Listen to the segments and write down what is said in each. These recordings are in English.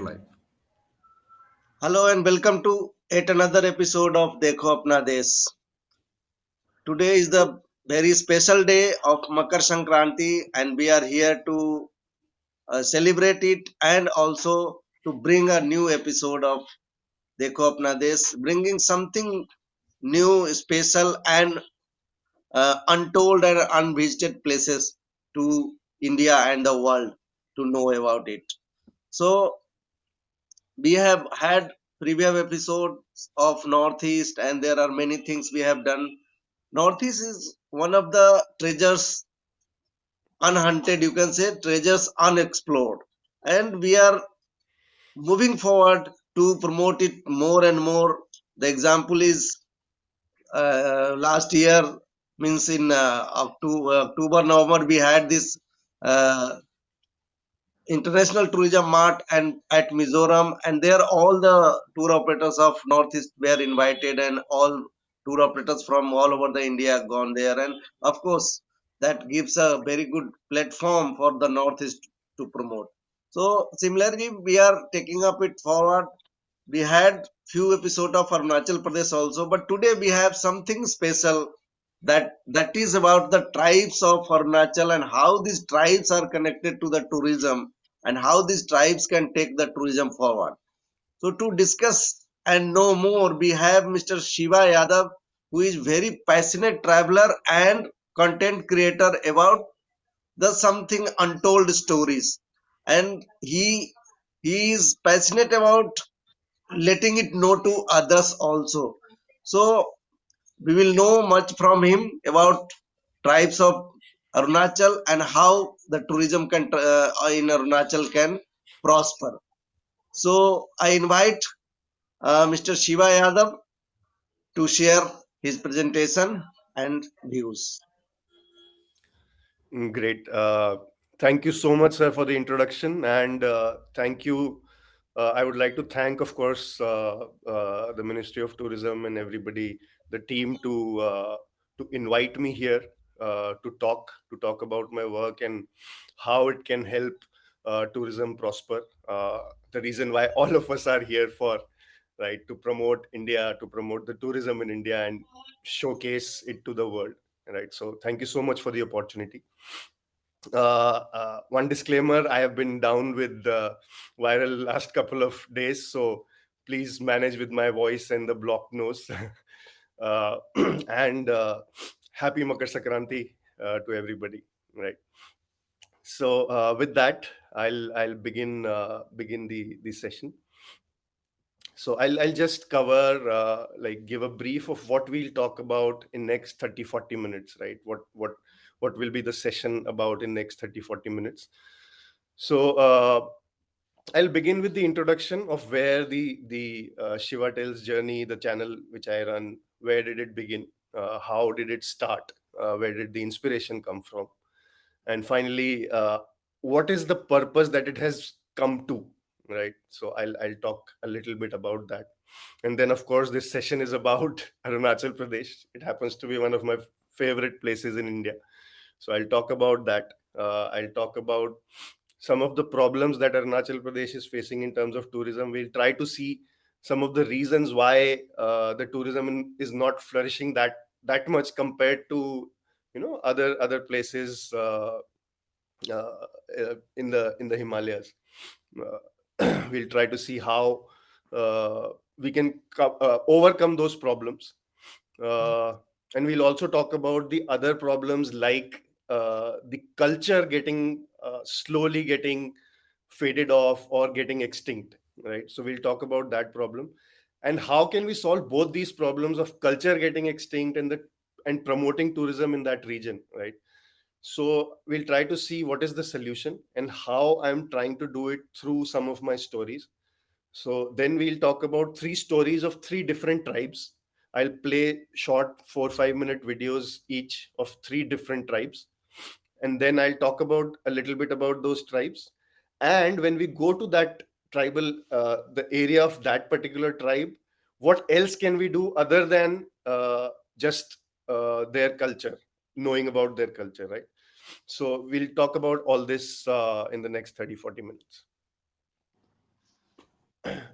life. Hello and welcome to yet another episode of Dekho Apna Desh. Today is the very special day of Makar Sankranti and we are here to celebrate it and also to bring a new episode of Dekho Apna Desh, bringing something new, special and untold and unvisited places to India and the world to know about it. So we have had previous episodes of Northeast and there are many things we have done. Northeast is one of the treasures unhunted, you can say treasures unexplored, and we are moving forward to promote it more and more. The example is last year, means in October November we had this uh, International Tourism Mart and at Mizoram, and there all the tour operators of Northeast were invited, and all tour operators from all over the India gone there, and of course that gives a very good platform for the Northeast to promote. So similarly, we are taking up it forward. We had few episode of Arunachal Pradesh also, but today we have something special that is about the tribes of Arunachal and how these tribes are connected to the tourism and how these tribes can take the tourism forward. So to discuss and know more, we have Mr. Shiva Yadav, who is very passionate traveler and content creator about the something untold stories, and he is passionate about letting it know to others also. So we will know much from him about tribes of Arunachal and how the tourism can in Arunachal can prosper. So I invite Mr. Shiva Yadav to share his presentation and views. Great. Thank you so much, sir, for the introduction. And thank you. I would like to thank, of course, the Ministry of Tourism and everybody, the team, to invite me here to talk about my work and how it can help tourism prosper. The reason why all of us are here for, right, to promote India, to promote the tourism in India, and showcase it to the world. Right. So thank you so much for the opportunity. One disclaimer: I have been down with the viral last couple of days, so please manage with my voice and the blocked nose. uh, and happy Makar Sankranti to everybody. Right. So with that, I'll begin the session. So I'll just cover like give a brief of what we'll talk about in next 30-40 minutes, right? What will be the session about in next 30-40 minutes. So I'll begin with the introduction of where the Shiva Tales journey, the channel which I run, where did it begin? How did it start? Where did the inspiration come from? And finally, what is the purpose that it has come to? Right. So I'll talk a little bit about that. And then, of course, this session is about Arunachal Pradesh. It happens to be one of my favorite places in India. So I'll talk about that. I'll talk about some of the problems that Arunachal Pradesh is facing in terms of tourism. We'll try to see some of the reasons why the tourism is not flourishing that much compared to other places uh, in the Himalayas. We'll try to see how we can overcome those problems, uh, and we'll also talk about the other problems like the culture getting slowly getting faded off or getting extinct, right? So we'll talk about that problem and how can we solve both these problems of culture getting extinct and promoting tourism in that region, right? So we'll try to see what is the solution and how I'm trying to do it through some of my stories. So then we'll talk about three stories of three different tribes. I'll play short 4 5 minute videos each of three different tribes. And then I'll talk about a little bit about those tribes. And when we go to that tribal, the area of that particular tribe, what else can we do other than just their culture, knowing about their culture, right? So we'll talk about all this in the next 30-40 minutes.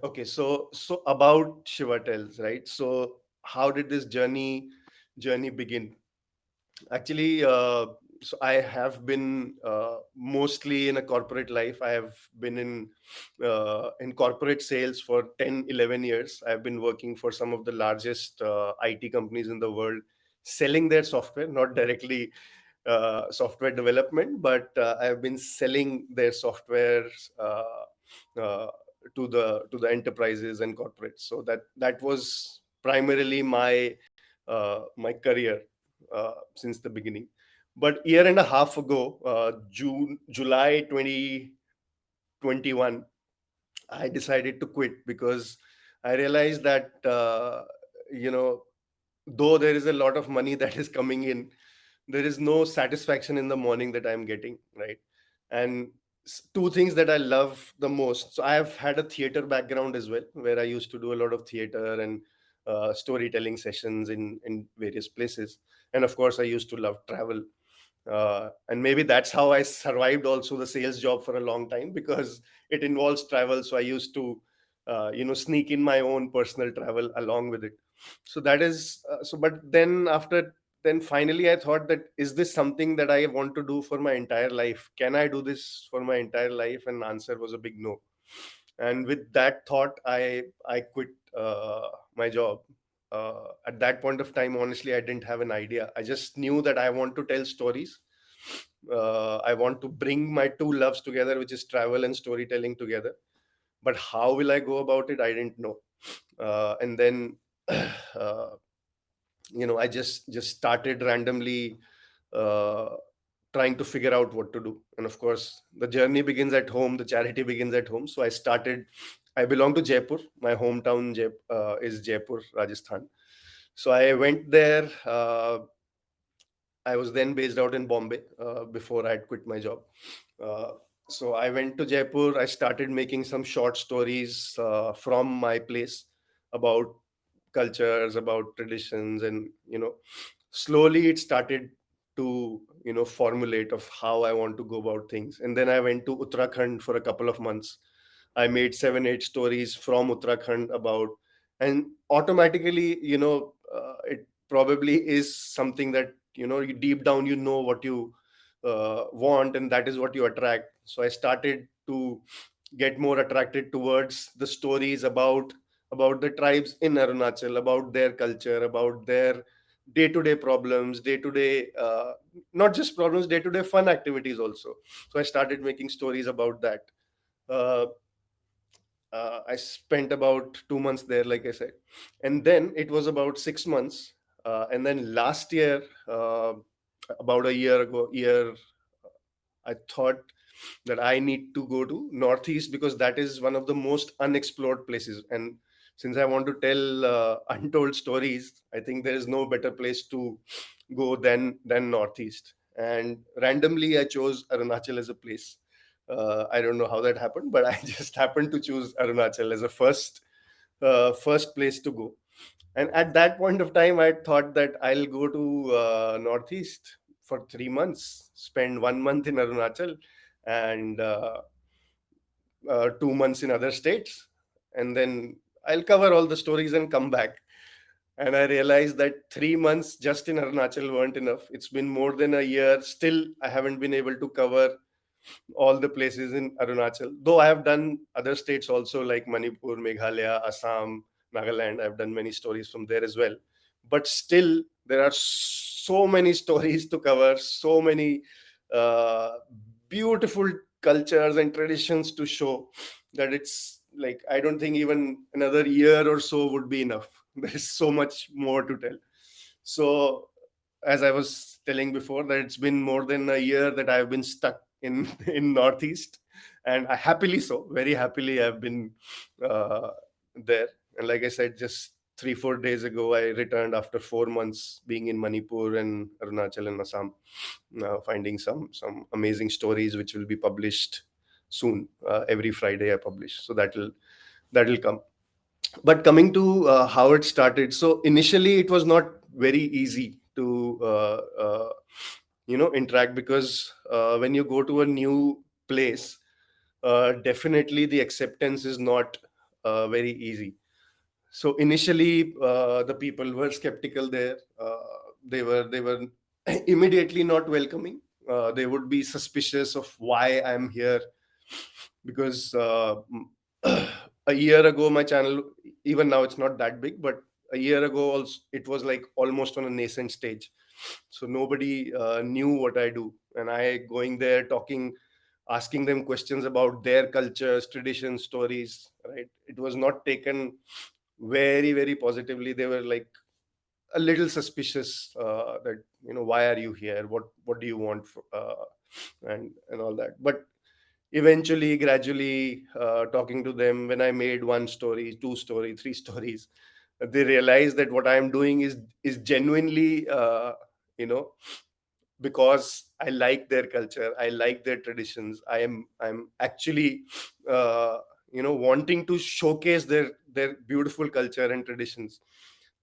Okay, so about Shiva tells, right? So how did this journey begin? Actually, so I have been mostly in a corporate life. I have been in corporate sales for 10, 11 years. I've been working for some of the largest IT companies in the world, selling their software, not directly software development, but I've been selling their software uh, uh, to the enterprises and corporates. So that was primarily my career since the beginning. But year and a half ago, July 2021, I decided to quit because I realized that you know though there is a lot of money that is coming in, there is no satisfaction in the morning that I'm getting, right? And two things that I love the most. So I have had a theater background as well, where I used to do a lot of theater and storytelling sessions in various places. And of course, I used to love travel, and maybe that's how I survived also the sales job for a long time, because it involves travel. So I used to sneak in my own personal travel along with it. So that is but then after then finally I thought, that is this something that I want to do for my entire life? Can I do this for my entire life? And the answer was a big no. And with that thought, I quit my job. At that point of time, honestly, I didn't have an idea. I just knew that I want to tell stories. I want to bring my two loves together, which is travel and storytelling together. But how will I go about it? I didn't know. And then uh, I just started randomly uh, trying to figure out what to do. And of course, the journey begins at home, the charity begins at home. So I belong to Jaipur. My hometown is Jaipur, Rajasthan. So I went there. I was then based out in Bombay before I had quit my job. Uh, so I went to Jaipur. I started making some short stories from my place about cultures, about traditions, and slowly it started to formulate of how I want to go about things. And then I went to Uttarakhand for a couple of months. I made 7 8 stories from Uttarakhand about, and automatically it probably is something that you deep down what you want, and that is what you attract. So I started to get more attracted towards the stories about the tribes in Arunachal, about their culture, about their day-to-day problems, day-to-day not just problems, day-to-day fun activities also. So I started making stories about that. uh, I spent about 2 months there, like I said, and then it was about 6 months, and then last year, about a year ago, I thought that I need to go to Northeast, because that is one of the most unexplored places. And since I want to tell untold stories, I think there is no better place to go than Northeast. And randomly, I chose Arunachal as a place. I don't know how that happened, but I just happened to choose Arunachal as a first place to go. And at that point of time, I thought that I'll go to Northeast for 3 months, spend 1 month in Arunachal, and 2 months in other states, and then I'll cover all the stories and come back. And I realized that 3 months just in Arunachal weren't enough. It's been more than a year. Still, I haven't been able to cover all the places in Arunachal. Though I have done other states also, like Manipur, Meghalaya, Assam, Nagaland. I've done many stories from there as well. But still, there are so many stories to cover, so many uh, beautiful cultures and traditions to show, that it's like I don't think even another year or so would be enough. There's so much more to tell. So, as I was telling before, that it's been more than a year that I've been stuck in in Northeast, and I happily so, very happily, I've been uh, there. And like I said, just 3 4 days ago, I returned after 4 months being in Manipur and Arunachal and Assam, finding some amazing stories which will be published soon. Every Friday I publish, so that'll come. But coming to how it started, so initially it was not very easy to interact, because when you go to a new place, definitely the acceptance is not very easy. So initially, the people were skeptical there. They were immediately not welcoming. They would be suspicious of why I'm here, because a year ago my channel, even now it's not that big, but a year ago also it was like almost on a nascent stage. So nobody knew what I do, and I going there talking, asking them questions about their cultures, traditions, stories, right? It was not taken very, very positively. They were like a little suspicious, that, why are you here, what do you want, and all that. But eventually, gradually, talking to them, when I made one story, two story, three stories, they realized that what I am doing is genuinely, you know because I like their culture, I like their traditions. I'm actually, uh, wanting to showcase their beautiful culture and traditions.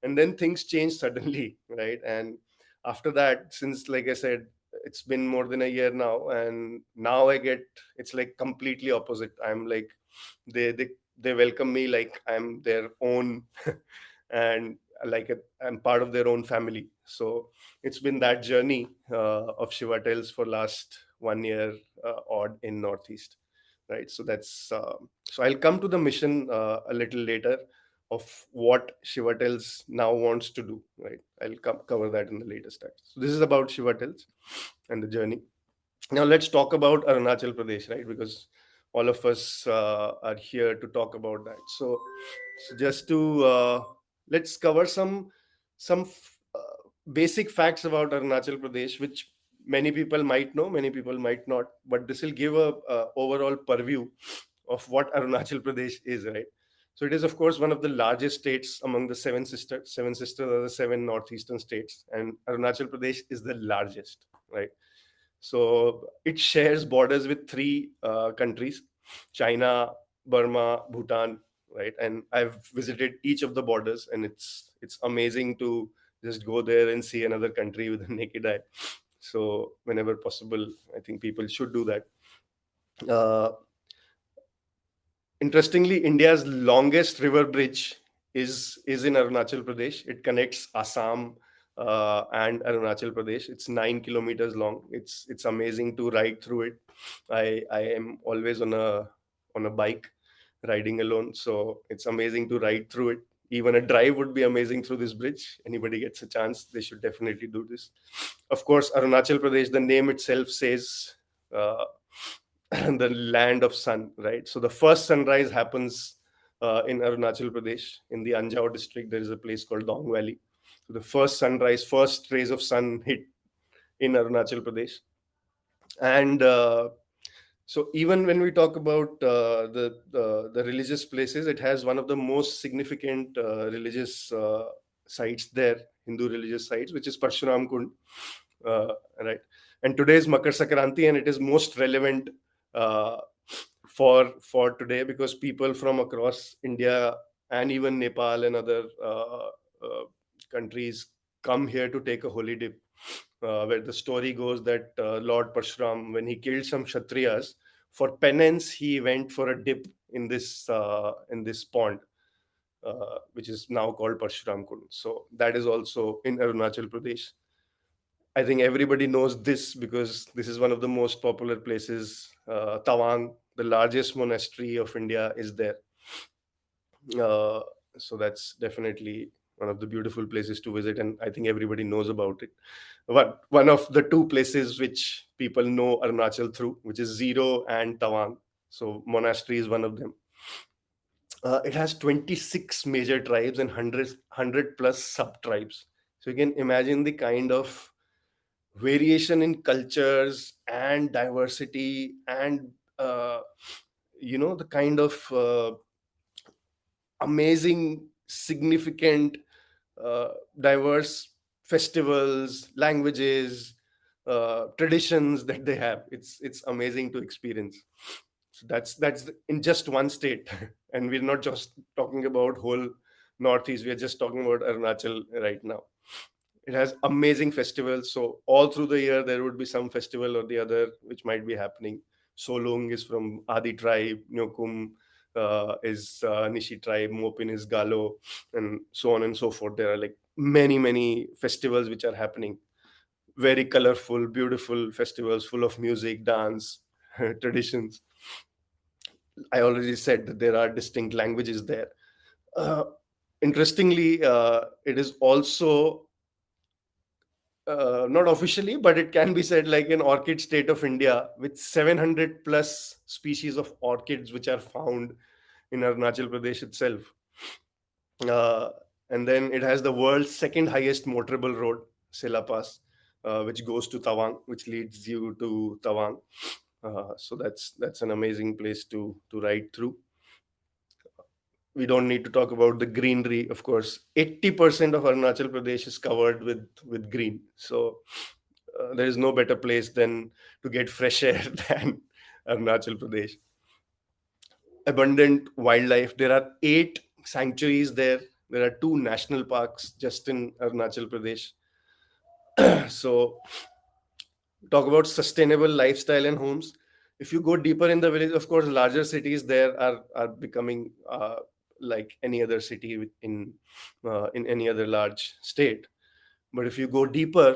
And then things change suddenly, right? And after that, since, like I said, it's been more than a year now, and now I get, it's like completely opposite. I'm like, they welcome me like I'm their own, and like I'm part of their own family. So it's been that journey of Shiva Tales for last 1 year odd in Northeast, right? So that's so I'll come to the mission a little later of what Shiva Tales now wants to do, right? I'll cover that in the later steps. So this is about Shiva Tales and the journey. Now let's talk about Arunachal Pradesh, right? Because all of us are here to talk about that. So just to let's cover some basic facts about Arunachal Pradesh, which many people might know, many people might not, but this will give a overall purview of what Arunachal Pradesh is, right? So it is, of course, one of the largest states among the seven sisters. Seven sisters are the seven northeastern states, and Arunachal Pradesh is the largest, right? So it shares borders with three countries: China, Burma, Bhutan, right? And I've visited each of the borders, and it's amazing to just go there and see another country with a naked eye. So whenever possible, I think people should do that. Uh, Interestingly, India's longest river bridge is in Arunachal Pradesh. It connects Assam and Arunachal Pradesh. It's 9 kilometers long. It's amazing to ride through it. I am always on a bike riding alone, so it's amazing to ride through it. Even a drive would be amazing through this bridge. Anybody gets a chance, they should definitely do this. Of course, Arunachal Pradesh, the name itself says. The land of sun, right? So the first sunrise happens in Arunachal Pradesh, in the Anjao district. There is a place called Dong Valley. So the first sunrise, first rays of sun hit in Arunachal Pradesh. And so even when we talk about the religious places, it has one of the most significant religious sites there, Hindu religious sites, which is Parshuram Kund, right? And today is Makar Sankranti, and it is most relevant uh, for today, because people from across India and even Nepal and other countries come here to take a holy dip. Where the story goes that Lord Parshuram, when he killed some Kshatriyas, for penance, he went for a dip in this pond, which is now called Parshuram Kund. So that is also in Arunachal Pradesh. I think everybody knows this because this is one of the most popular places. Tawang, the largest monastery of India, is there. Uh, so that's definitely one of the beautiful places to visit, and I think everybody knows about it. One of the two places which people know Arunachal through, which is Zero and Tawang. So monastery is one of them. It has 26 major tribes and hundred plus sub tribes. So you can imagine the kind of variation in cultures and diversity, and the kind of amazing, significant, diverse festivals, languages, traditions that they have. It's amazing to experience. So that's in just one state, and we're not just talking about whole Northeast. We are just talking about Arunachal right now. It has amazing festivals. So all through the year, there would be some festival or the other which might be happening. Solung is from Adi tribe, Nyokum. is Nishi Tribe, Mopin is Galo, and so on and so forth. There are like many festivals which are happening. Very colorful, beautiful festivals full of music, dance, traditions. I already said that there are distinct languages there. Uh, Interestingly, it is also not officially, but it can be said like an orchid state of India with 700 plus species of orchids which are found in Arunachal Pradesh itself. Uh, and then it has the world's second highest motorable road, Sela Pass, which goes to Tawang, which leads you to Tawang. So that's an amazing place to ride through. We don't need to talk about the greenery, of course. 80% of Arunachal Pradesh is covered with green. So there is no better place than to get fresh air than Arunachal Pradesh. Abundant wildlife. There are 8 sanctuaries there. There are 2 national parks just in Arunachal Pradesh. So talk about sustainable lifestyle and homes. If you go deeper in the village, of course, larger cities there are becoming like any other city in any other large state. But if you go deeper,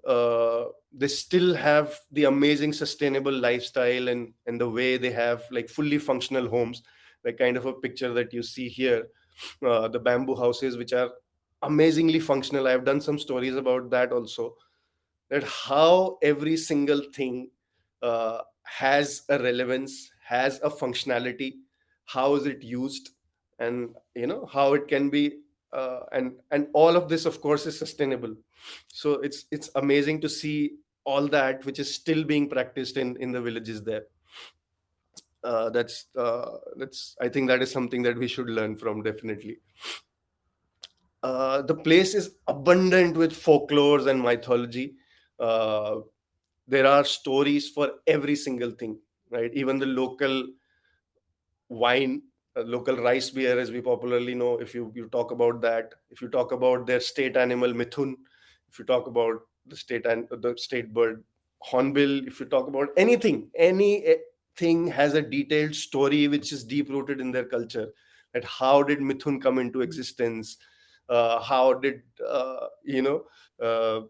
they still have the amazing sustainable lifestyle, and the way they have like fully functional homes, like kind of a picture that you see here, the bamboo houses which are amazingly functional. I've done some stories about that also, that how every single thing has a relevance, has a functionality, how is it used, and how it can be, and all of this of course is sustainable. So it's amazing to see all that which is still being practiced in the villages there. That's I think that is something that we should learn from, definitely. The place is abundant with folklores and mythology. uh, there are stories for every single thing, right? Even the local wine, local rice beer, as we popularly know, if you talk about that, if you talk about their state animal mithun, if you talk about the state bird hornbill, if you talk about anything has a detailed story which is deep rooted in their culture. That how did mithun come into existence? How did uh,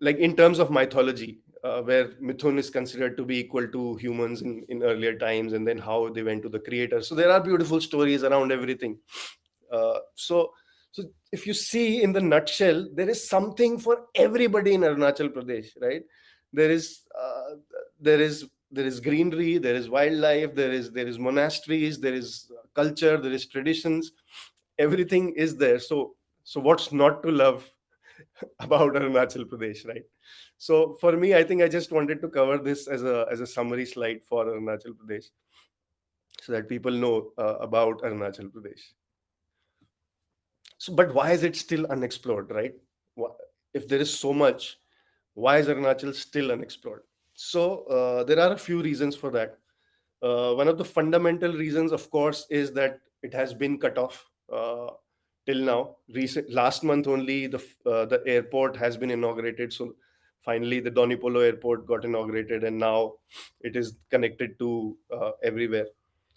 like in terms of mythology, where Mithun is considered to be equal to humans in earlier times, and then how they went to the creator. So there are beautiful stories around everything. So if you see in the nutshell, there is something for everybody in Arunachal Pradesh, right? There is there is greenery, there is wildlife, there is monasteries, there is culture, there is traditions. Everything is there. So what's not to love about Arunachal Pradesh, right? So for me, I think I just wanted to cover this as a summary slide for Arunachal Pradesh, so that people know about Arunachal Pradesh. So, but why is it still unexplored, right? Wha- If there is so much, why is Arunachal still unexplored? So there are a few reasons for that. One of the fundamental reasons, of course, is that it has been cut off till now. Last month only, the airport has been inaugurated. So finally, the Donipolo airport got inaugurated, and now it is connected to everywhere.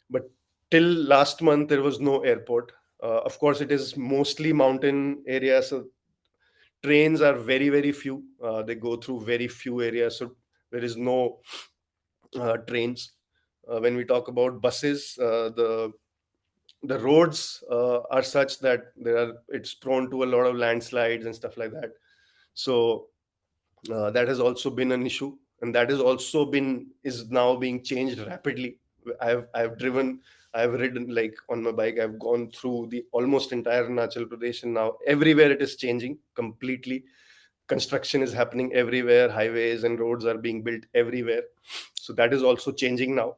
But till last month, there was no airport. Of course, it is mostly mountain area, so trains are very few. They go through very few areas, so there is no trains. When we talk about buses, the roads are such that it's prone to a lot of landslides and stuff like that. So that has also been an issue, and that is now being changed rapidly. I've ridden like on my bike. I've gone through the almost entire Arunachal Pradesh, and now everywhere it is changing completely. Construction is happening everywhere. Highways and roads are being built everywhere. So that is also changing now.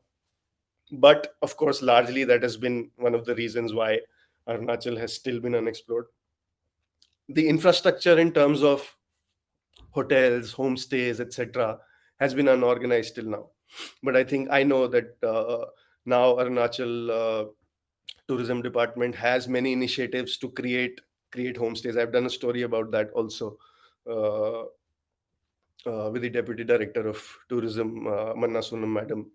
But of course, largely that has been one of the reasons why Arunachal has still been unexplored. The infrastructure in terms of hotels, homestays, etc., has been unorganized till now. But I know that now Arunachal tourism department has many initiatives to create homestays. I've done a story about that also. Uh, with the Deputy Director of Tourism, Manna Sonam Madam,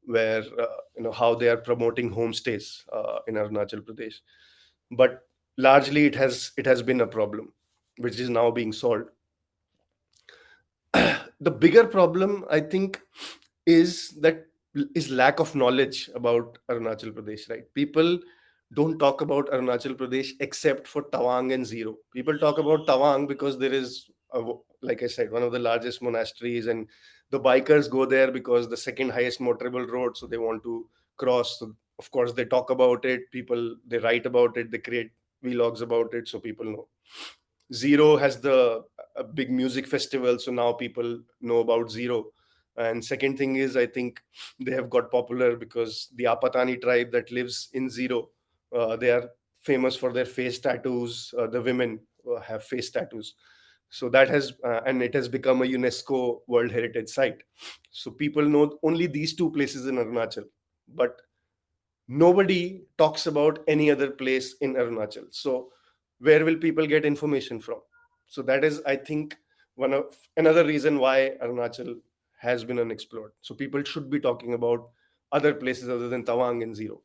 where how they are promoting homestays in Arunachal Pradesh. But largely, it has been a problem, which is now being solved. The bigger problem, I think, is that is lack of knowledge about Arunachal Pradesh. Right? People don't talk about Arunachal Pradesh except for Tawang and Zero. People talk about Tawang because there is, like I said, one of the largest monasteries, and the bikers go there because the second highest motorable road, so they want to cross. So of course, they talk about it. People they write about it. They create vlogs about it, so people know. Zero has the a big music festival, so now people know about Zero. And second thing is, I think they have got popular because the Apatani tribe that lives in Zero, they are famous for their face tattoos. The women have face tattoos, so that has and it has become a UNESCO World Heritage Site. So people know only these two places in Arunachal, but nobody talks about any other place in Arunachal. So where will people get information from? So that is, I think, one of another reason why Arunachal has been unexplored. So people should be talking about other places other than Tawang and Zero.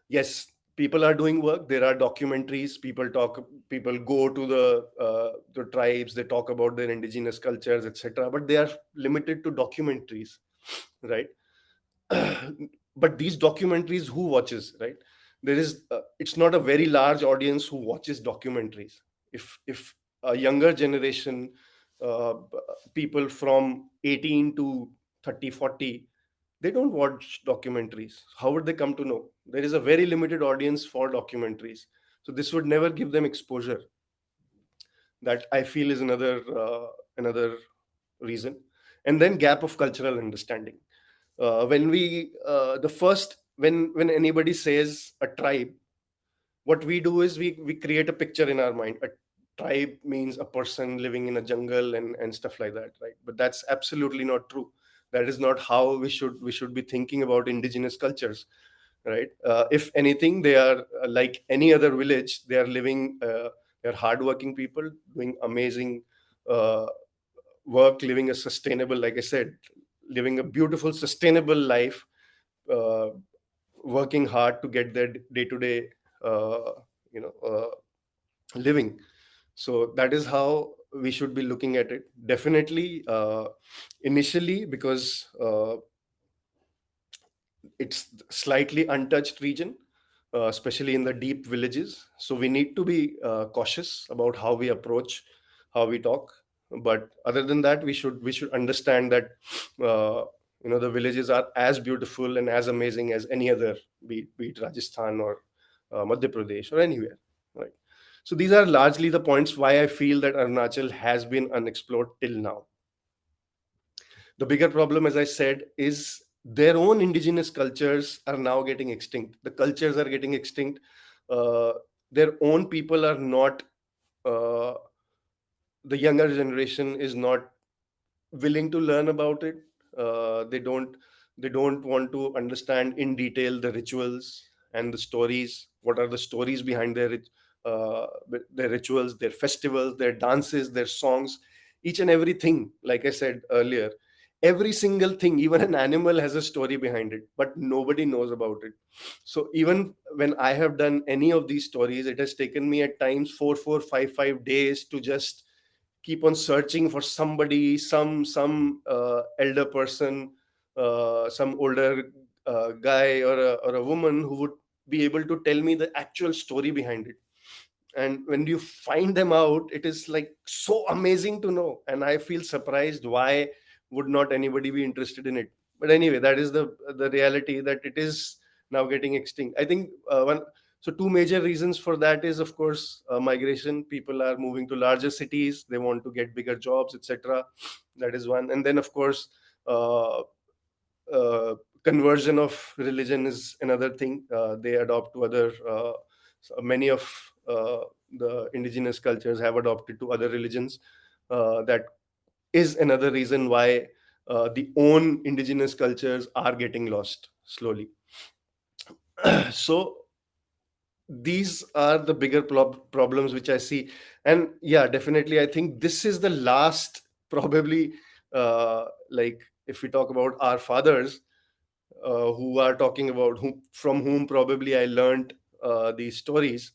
Yes, people are doing work. There are documentaries. People go to the tribes. They talk about their indigenous cultures, etc. But they are limited to documentaries, right? But these documentaries, who watches, right? There is it's not a very large audience who watches documentaries. If a younger generation, people from 18 to 30, 40, they don't watch documentaries, how would they come to know? There is a very limited audience for documentaries, so this would never give them exposure. That I feel is another reason. And then gap of cultural understanding. When we the first when anybody says a tribe, what we do is we create a picture in our mind. A tribe means a person living in a jungle and stuff like that, right? But that's absolutely not true. That is not how we should be thinking about indigenous cultures, right? If anything, they are like any other village. They are living, they're hardworking people doing amazing uh, work, living a sustainable, like I said, living a beautiful sustainable life, uh, working hard to get their day to day living. So that is how we should be looking at it, definitely. Initially, because it's slightly untouched region, especially in the deep villages. So we need to be cautious about how we approach, how we talk. But other than that, we should understand that the villages are as beautiful and as amazing as any other, be it Rajasthan or Madhya Pradesh or anywhere, right? So these are largely the points why I feel that Arunachal has been unexplored till now. The bigger problem, as I said, is their own indigenous cultures are now getting extinct. The cultures are getting extinct. Uh, their own people are not, uh, the younger generation is not willing to learn about it. They don't want to understand in detail the rituals and the stories. What are the stories behind uh, their rituals, their festivals, their dances, their songs, each and everything? Like I said earlier, every single thing, even an animal has a story behind it, but nobody knows about it. So even when I have done any of these stories, it has taken me at times 4, 4, 5 days to just keep on searching for somebody, some elder person, some older guy or a woman who would be able to tell me the actual story behind it. And when you find them out, it is like so amazing to know, and I feel surprised why would not anybody be interested in it. But anyway, that is the reality, that it is now getting extinct, I think. One So two major reasons for that is, of course, migration. People are moving to larger cities, they want to get bigger jobs, etc. That is one. And then, of course, uh, conversion of religion is another thing. They adopt to other many of the indigenous cultures have adopted to other religions. That is another reason why the own indigenous cultures are getting lost slowly. So these are the bigger problems which I see. And yeah, definitely I think this is the last, probably, like, if we talk about our fathers, who are talking about whom, from whom probably I learned these stories.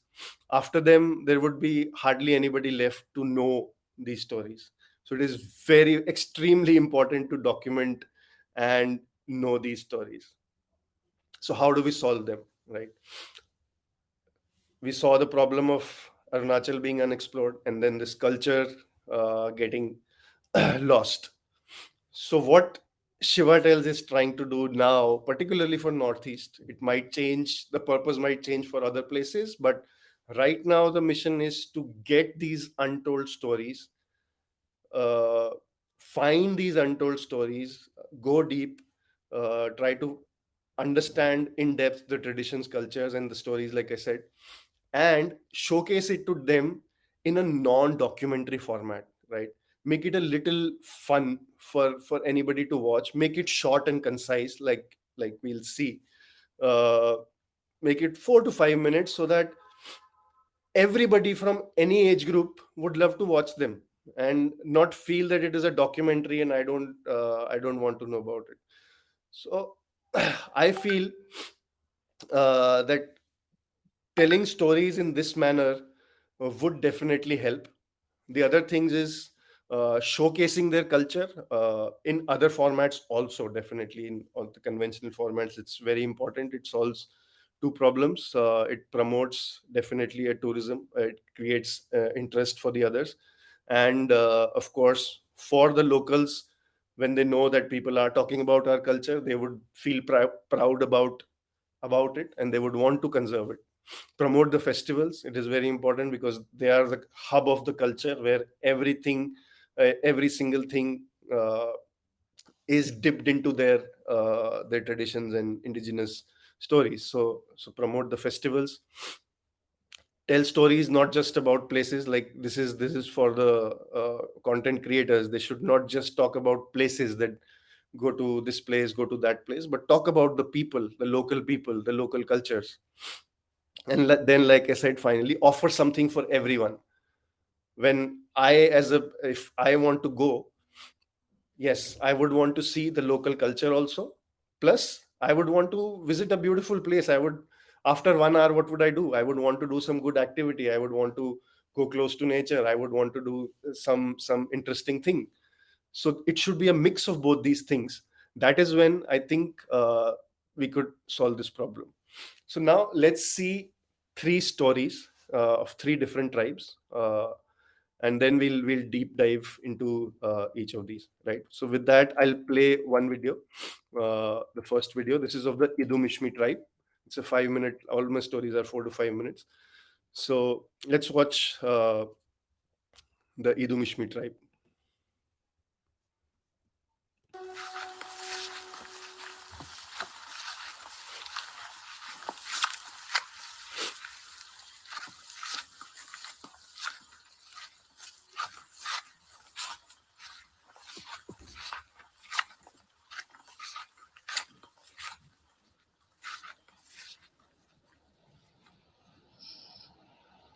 After them, there would be hardly anybody left to know these stories. So it is very extremely important to document and know these stories. So how do we solve them, right? We saw the problem of Arunachal being unexplored, and then this culture getting lost. So what Shiva tells is trying to do now, particularly for Northeast, it might change. The purpose might change for other places, but right now the mission is to get these untold stories, uh, find these untold stories, go deep, try to understand in depth the traditions, cultures, and the stories, like I said, and showcase it to them in a non-documentary format, right? Make it a little fun for anybody to watch. Make it short and concise, like we'll see. Uh, Make it 4 to 5 minutes so that everybody from any age group would love to watch them and not feel that it is a documentary and I don't want to know about it. So I feel that telling stories in this manner would definitely help. The other things is showcasing their culture in other formats also. Definitely in all the conventional formats, it's very important. It solves two problems. It promotes definitely a tourism. It creates interest for the others, and of course for the locals, when they know that people are talking about our culture, they would feel proud about it, and they would want to conserve it. Promote the festivals. It is very important because they are the hub of the culture, where everything, every single thing is dipped into their traditions and indigenous stories. So promote the festivals. Tell stories not just about places. Like, this is for the content creators. They should not just talk about places, that go to this place, go to that place, but talk about the people, the local cultures. And then, like I said, finally offer something for everyone. When if I want to go, yes, I would want to see the local culture also, plus I would want to visit a beautiful place. I would, after 1 hour, what would I do? I would want to do some good activity. I would want to go close to nature. I would want to do some interesting thing. So it should be a mix of both these things. That is when I think we could solve this problem. So now let's see three stories of three different tribes, and then we'll deep dive into each of these. Right. So with that, I'll play one video. The first video. This is of the Idhu Mishmi tribe. It's a 5 minute. All my stories are 4 to 5 minutes. So let's watch the Idhu Mishmi tribe.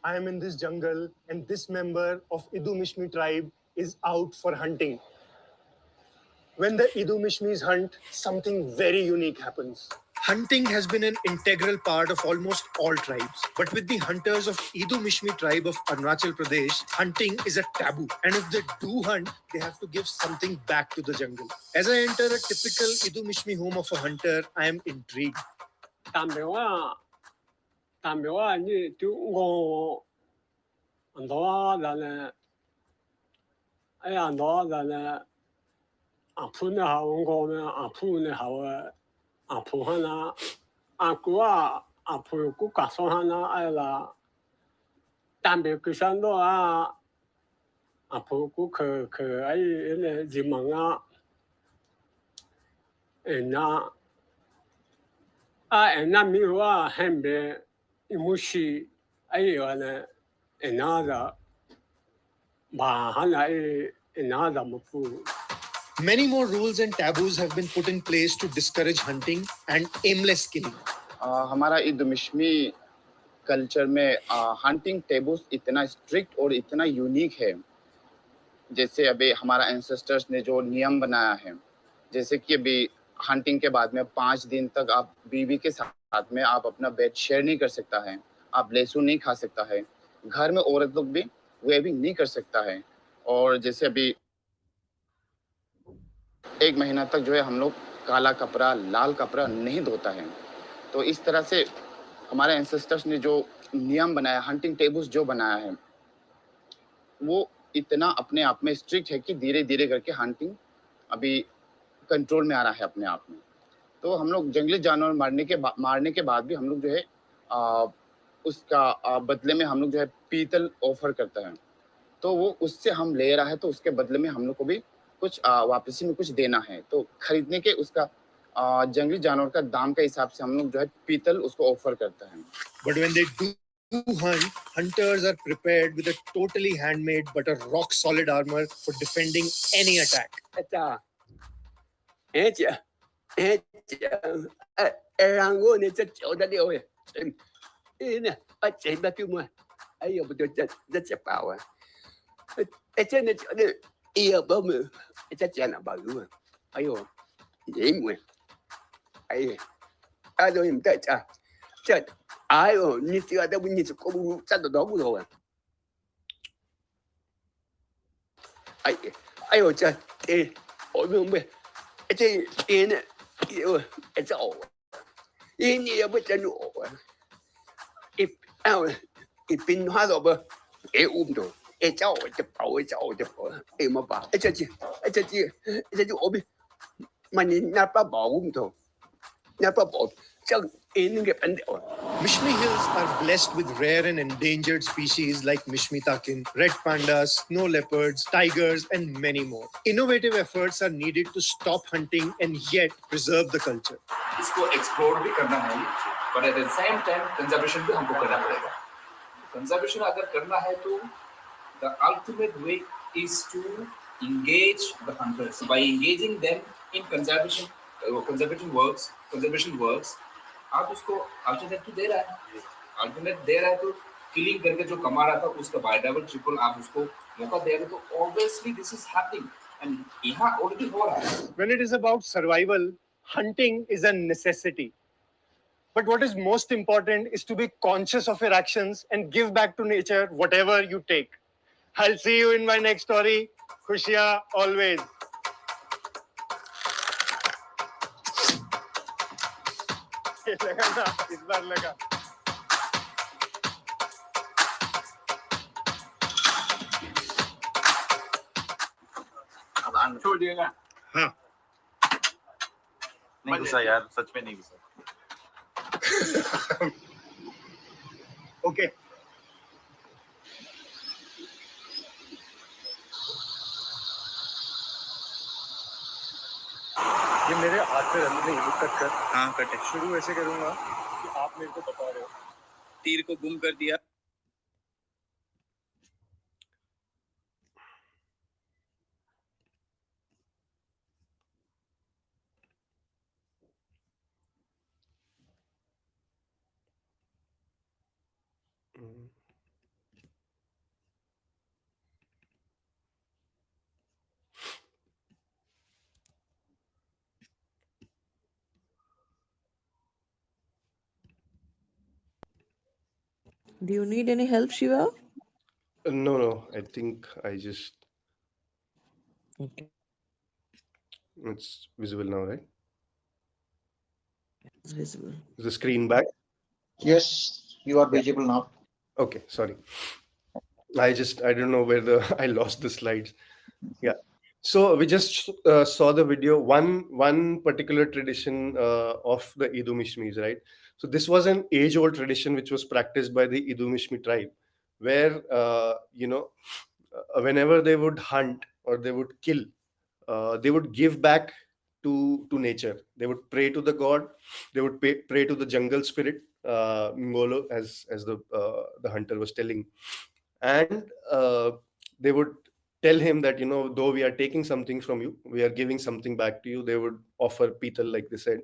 I am in this jungle, and this member of Idhu Mishmi tribe is out for hunting. When the Idhu Mishmis hunt, something very unique happens. Hunting has been an integral part of almost all tribes. But with the hunters of Idhu Mishmi tribe of Arunachal Pradesh, hunting is a taboo. And if they do hunt, they have to give something back to the jungle. As I enter a typical Idhu Mishmi home of a hunter, I am intrigued. Tambewa ni tu ngo ando dana ay ando dana apuna ha ngo na apuna ha apuhana akua apu ku kasohana ayla tambe kusando apu ku ke ay ne jimanga ena ena miwa hembe imushi ayana enada bahana enada mufu. Many more rules and taboos have been put in place to discourage hunting and aimless killing. हमारा Eid Mishmi culture में hunting टेबूस इतना strict और इतना unique है। जैसे अभी हमारा ancestors ने जो नियम बनाया है, जैसे कि अभी हंटिंग के बाद में 5 दिन तक आप बीवी के साथ में आप अपना बेड शेयर नहीं कर सकता है, आप लहसुन नहीं खा सकता है, घर में औरत लोग भी वेविंग नहीं कर सकता है। और जैसे अभी 1 महीना तक जो है हम लोग काला कपड़ा, लाल कपड़ा नहीं धोता है। तो इस तरह से हमारे एंसेस्टर्स ने जो नियम बनाया, हंटिंग टेबल्स जो बनाया है, वो इतना अपने आप में स्ट्रिक्ट है कि धीरे धीरे करके हंटिंग अभी कंट्रोल में आ रहा है अपने आप में। तो हम लोग जंगली जानवर मारने के बाद भी हम लोग जो है आ, उसका बदले में हम लोग जो है पीतल ऑफर करता है। तो वो उससे हम ले रहा है, तो उसके बदले में हम लोग को भी कुछ वापसी में कुछ देना है। तो खरीदने के उसका जंगली जानवर का दाम के हिसाब से हम लोग जो है पीतल उसको ऑफर करता है। But when they do hunt, hunters are prepared with a totally handmade but a rock solid armor for defending any attack. Ata. Echa. Echa. Erango ne cha chao da dio e. Ina. A che ba tu mo. Ayo bu da cha pao. Echa ne cha de. Ia ba mu. Echa cha na ba lu. Ayo. Ye mu. Ai. Ado im ta cha. Cha. Ayo ni ti ada bu ni ko bu cha do bu do. Ai. Ayo cha. Ôi không biết, cái yên này, cái chỗ, yên như bây giờ nó, ít ít pin hóa rồi bơ, cái rồi, cái chỗ cái bảo, em mà bảo, cái gì, ôm, mà nhìn nắp bảo thôi, nắp bảo, chắc yên cái vấn đề. Mishmi Hills are blessed with rare and endangered species like Mishmi takin, red pandas, snow leopards, tigers, and many more. Innovative efforts are needed to stop hunting and yet preserve the culture. इसको explore भी करना है, पर at the same time conservation भी हमको करना पड़ेगा। Conservation अगर करना है तो the ultimate way is to engage the hunters by engaging them in conservation works। आप उसको अल्टरनेट तो दे रहा है, अल्टरनेट दे रहा है तो किलिंग करके जो कमा रहा था उसका बाय डबल ट्रिपल आप उसको मौका दे रहे, तो obviously this is happening and यहाँ ऑलरेडी हो रहा है। When it is about survival, hunting is a necessity. But what is most important is to be conscious of your actions and give back to nature whatever you take. I'll see you in my next story. Khushiya always. लगा ना, इस बार लगा। छोड़ दिएगा? हाँ। नहीं घुसा यार, सच में नहीं घुसा। Okay. ये मेरे हाथ पे रंग नहीं कट कर। हाँ कटे। शुरू ऐसे करूंगा कि आप मेरे को बता रहे हो। तीर को गुम कर दिया। Do you need any help, Shiva? No, I think I just. Okay. It's visible now, right? It's visible. Is the screen back? Yes, you are visible now. Okay, sorry. I don't know where I lost the slides. Yeah. So we just saw the video. One particular tradition of the Idhu Mishmis, right? So this was an age-old tradition which was practiced by the Idhu Mishmi tribe, where whenever they would hunt or they would kill, they would give back to nature. They would pray to the god. They would pray to the jungle spirit, Ngolo, as the hunter was telling, and they would tell him that, though we are taking something from you, we are giving something back to you. They would offer petal, like they said,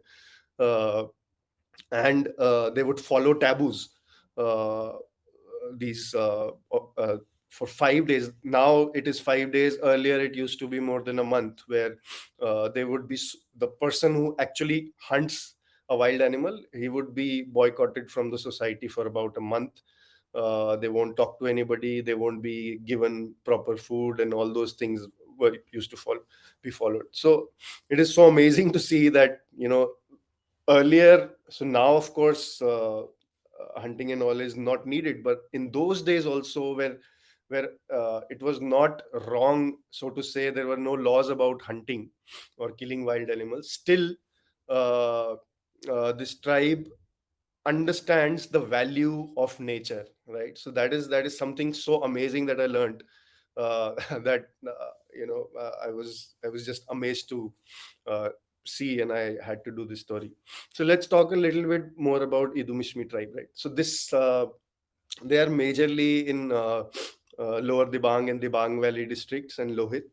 and they would follow taboos. uh, these for 5 days. Now it is 5 days. Earlier it used to be more than a month, where they would be the person who actually hunts a wild animal, he would be boycotted from the society for about a month. They won't talk to anybody, they won't be given proper food, and all those things were used to be followed. So it is so amazing to see that, earlier. So now, of course, hunting and all is not needed, but in those days also, where it was not wrong, so to say, there were no laws about hunting or killing wild animals. Still, uh, this tribe understands the value of nature, right? So that is something so amazing that I learned, that I was just amazed to uh, see, and I had to do this story. So let's talk a little bit more about Idhu Mishmi tribe, right? So this they are majorly in lower Dibang and Dibang Valley districts and Lohit,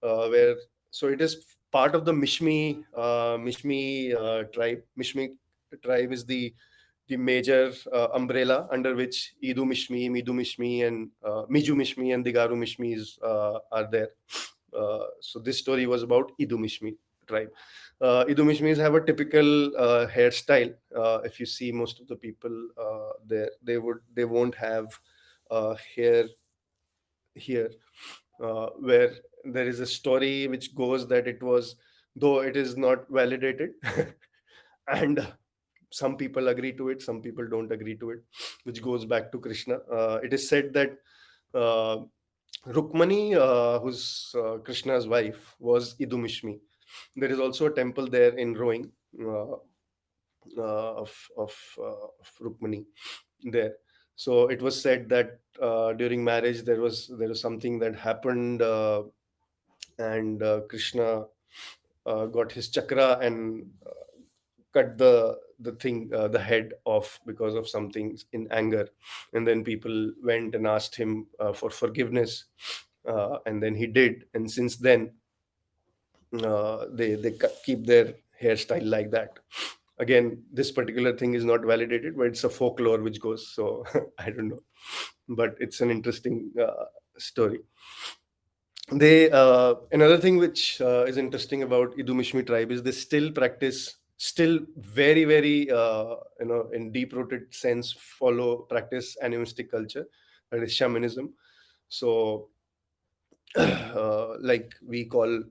where so it is part of the Mishmi tribe. Mishmi tribe is the major umbrella under which Midu Mishmi, and Miju Mishmi and Digaru Mishmis are there. So this story was about Idhu Mishmi tribe. Idhu Mishmis have a typical hairstyle. If you see most of the people there, they won't have hair here, where there is a story which goes that it was, though it is not validated, and some people agree to it, some people don't agree to it, which goes back to Krishna. It is said that uh, Rukmani, who's Krishna's wife, was Idhu Mishmi. There is also a temple there in Roing, uh, of Rukmani there. So it was said that during marriage there was something that happened, and Krishna got his chakra and cut the head off because of something in anger, and then people went and asked him for forgiveness, and then he did, and since then they keep their hairstyle like that. Again, this particular thing is not validated, but it's a folklore which goes, so I don't know, but it's an interesting story. They Another thing which is interesting about Idhu Mishmi tribe is they still practice, still very very in deep rooted sense follow practice animistic culture, that is shamanism. So like we call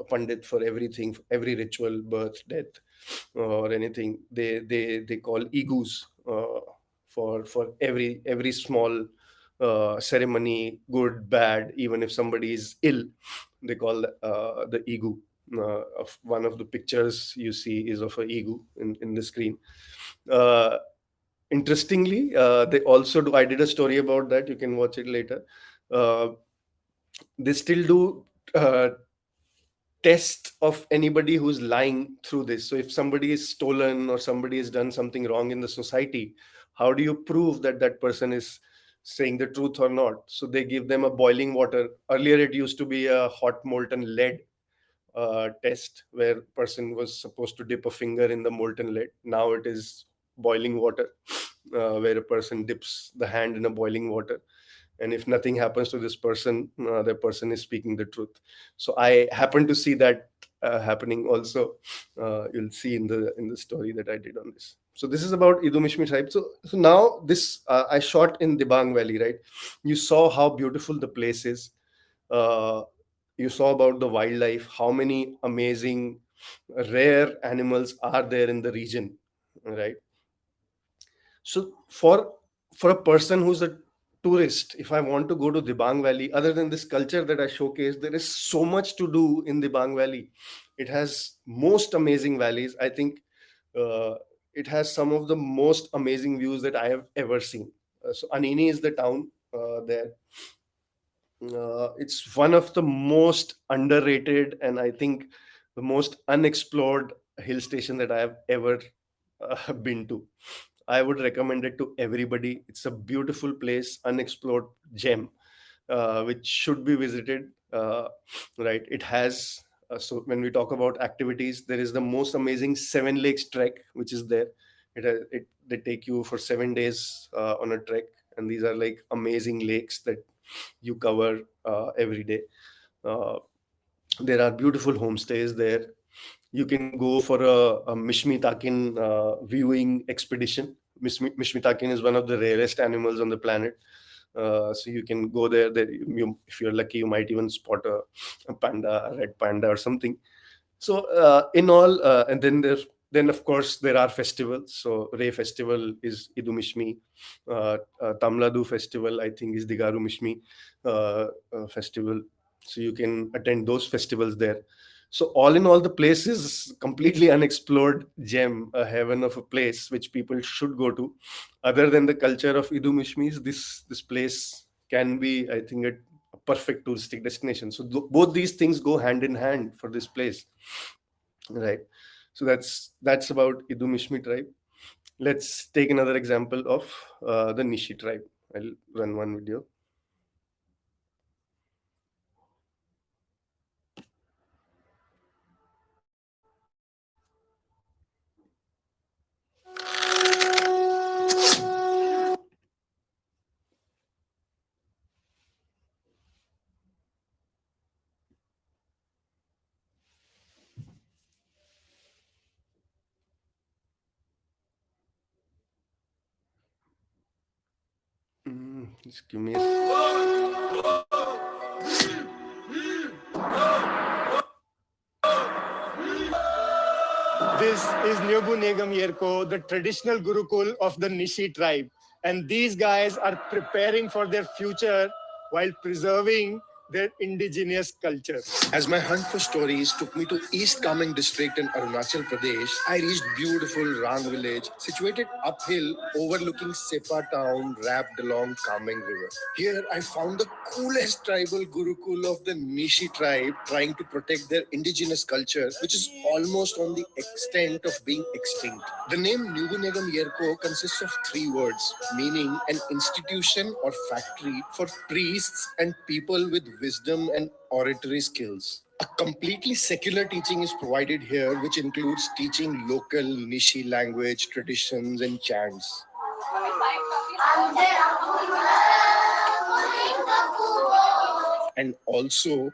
pandit for everything, for every ritual, birth, death, or anything. They call igus for every small ceremony, good, bad. Even if somebody is ill, they call the igu. Of one of the pictures you see is of a igu in the screen. Uh, Interestingly, they also do. I did a story about that. You can watch it later. Uh, they still do test of anybody who's lying through this. So if somebody is stolen or somebody has done something wrong in the society, how do you prove that that person is saying the truth or not? So they give them a boiling water. Earlier it used to be a hot molten lead test, where person was supposed to dip a finger in the molten lead. Now it is boiling water, where a person dips the hand in a boiling water, and if nothing happens to this person, the person is speaking the truth. So I happen to see that happening also. You'll see in the story that I did on this. So this is about Idhu Mishmi tribe. So now this I shot in Dibang Valley, right? You saw how beautiful the place is. uh, you saw about the wildlife, how many amazing rare animals are there in the region, right? So for a person who's a tourist, if I want to go to Dibang Valley, other than this culture that I showcased, there is so much to do in Dibang Valley. It has most amazing valleys. I think uh, it has some of the most amazing views that I have ever seen. So Anini is the town there. It's one of the most underrated, and I think the most unexplored hill station that I have ever been to. I would recommend it to everybody. It's a beautiful place, unexplored gem, which should be visited. Right, it has. So when we talk about activities, there is the most amazing Seven Lakes trek, which is there. They take you for 7 days on a trek, and these are like amazing lakes that you cover every day. Uh, there are beautiful homestays there. You can go for a Mishmi Takin viewing expedition. Mishmi Takin is one of the rarest animals on the planet. So you can go there. If you're lucky, you might even spot a panda, a red panda, or something. So in all, and then of course there are festivals. So Ray Festival is Idhu Mishmi. Tamladu Festival, I think, is Digaru Mishmi festival. So you can attend those festivals there. So all in all, the place is completely unexplored gem, a heaven of a place which people should go to. Other than the culture of Idhu Mishmis, this place can be, I think, a perfect touristic destination. So both these things go hand in hand for this place, right? So that's about Idhu Mishmi tribe. Let's take another example of the Nishi tribe. I'll run one video. Just give me This is Nyobu Negam Yerko, the traditional Gurukul of the Nishi tribe. And these guys are preparing for their future while preserving their indigenous culture. As my hunt for stories took me to East Kameng district in Arunachal Pradesh, I reached beautiful Rang village situated uphill overlooking Sepa town wrapped along Kameng river. Here I found the coolest tribal Gurukul of the Nishi tribe trying to protect their indigenous culture, which is almost on the extent of being extinct. The name Nugunegam Yerko consists of 3 words, meaning an institution or factory for priests and people with wisdom and oratory skills. A completely secular teaching is provided here, which includes teaching local Nishi language, traditions, and chants. And also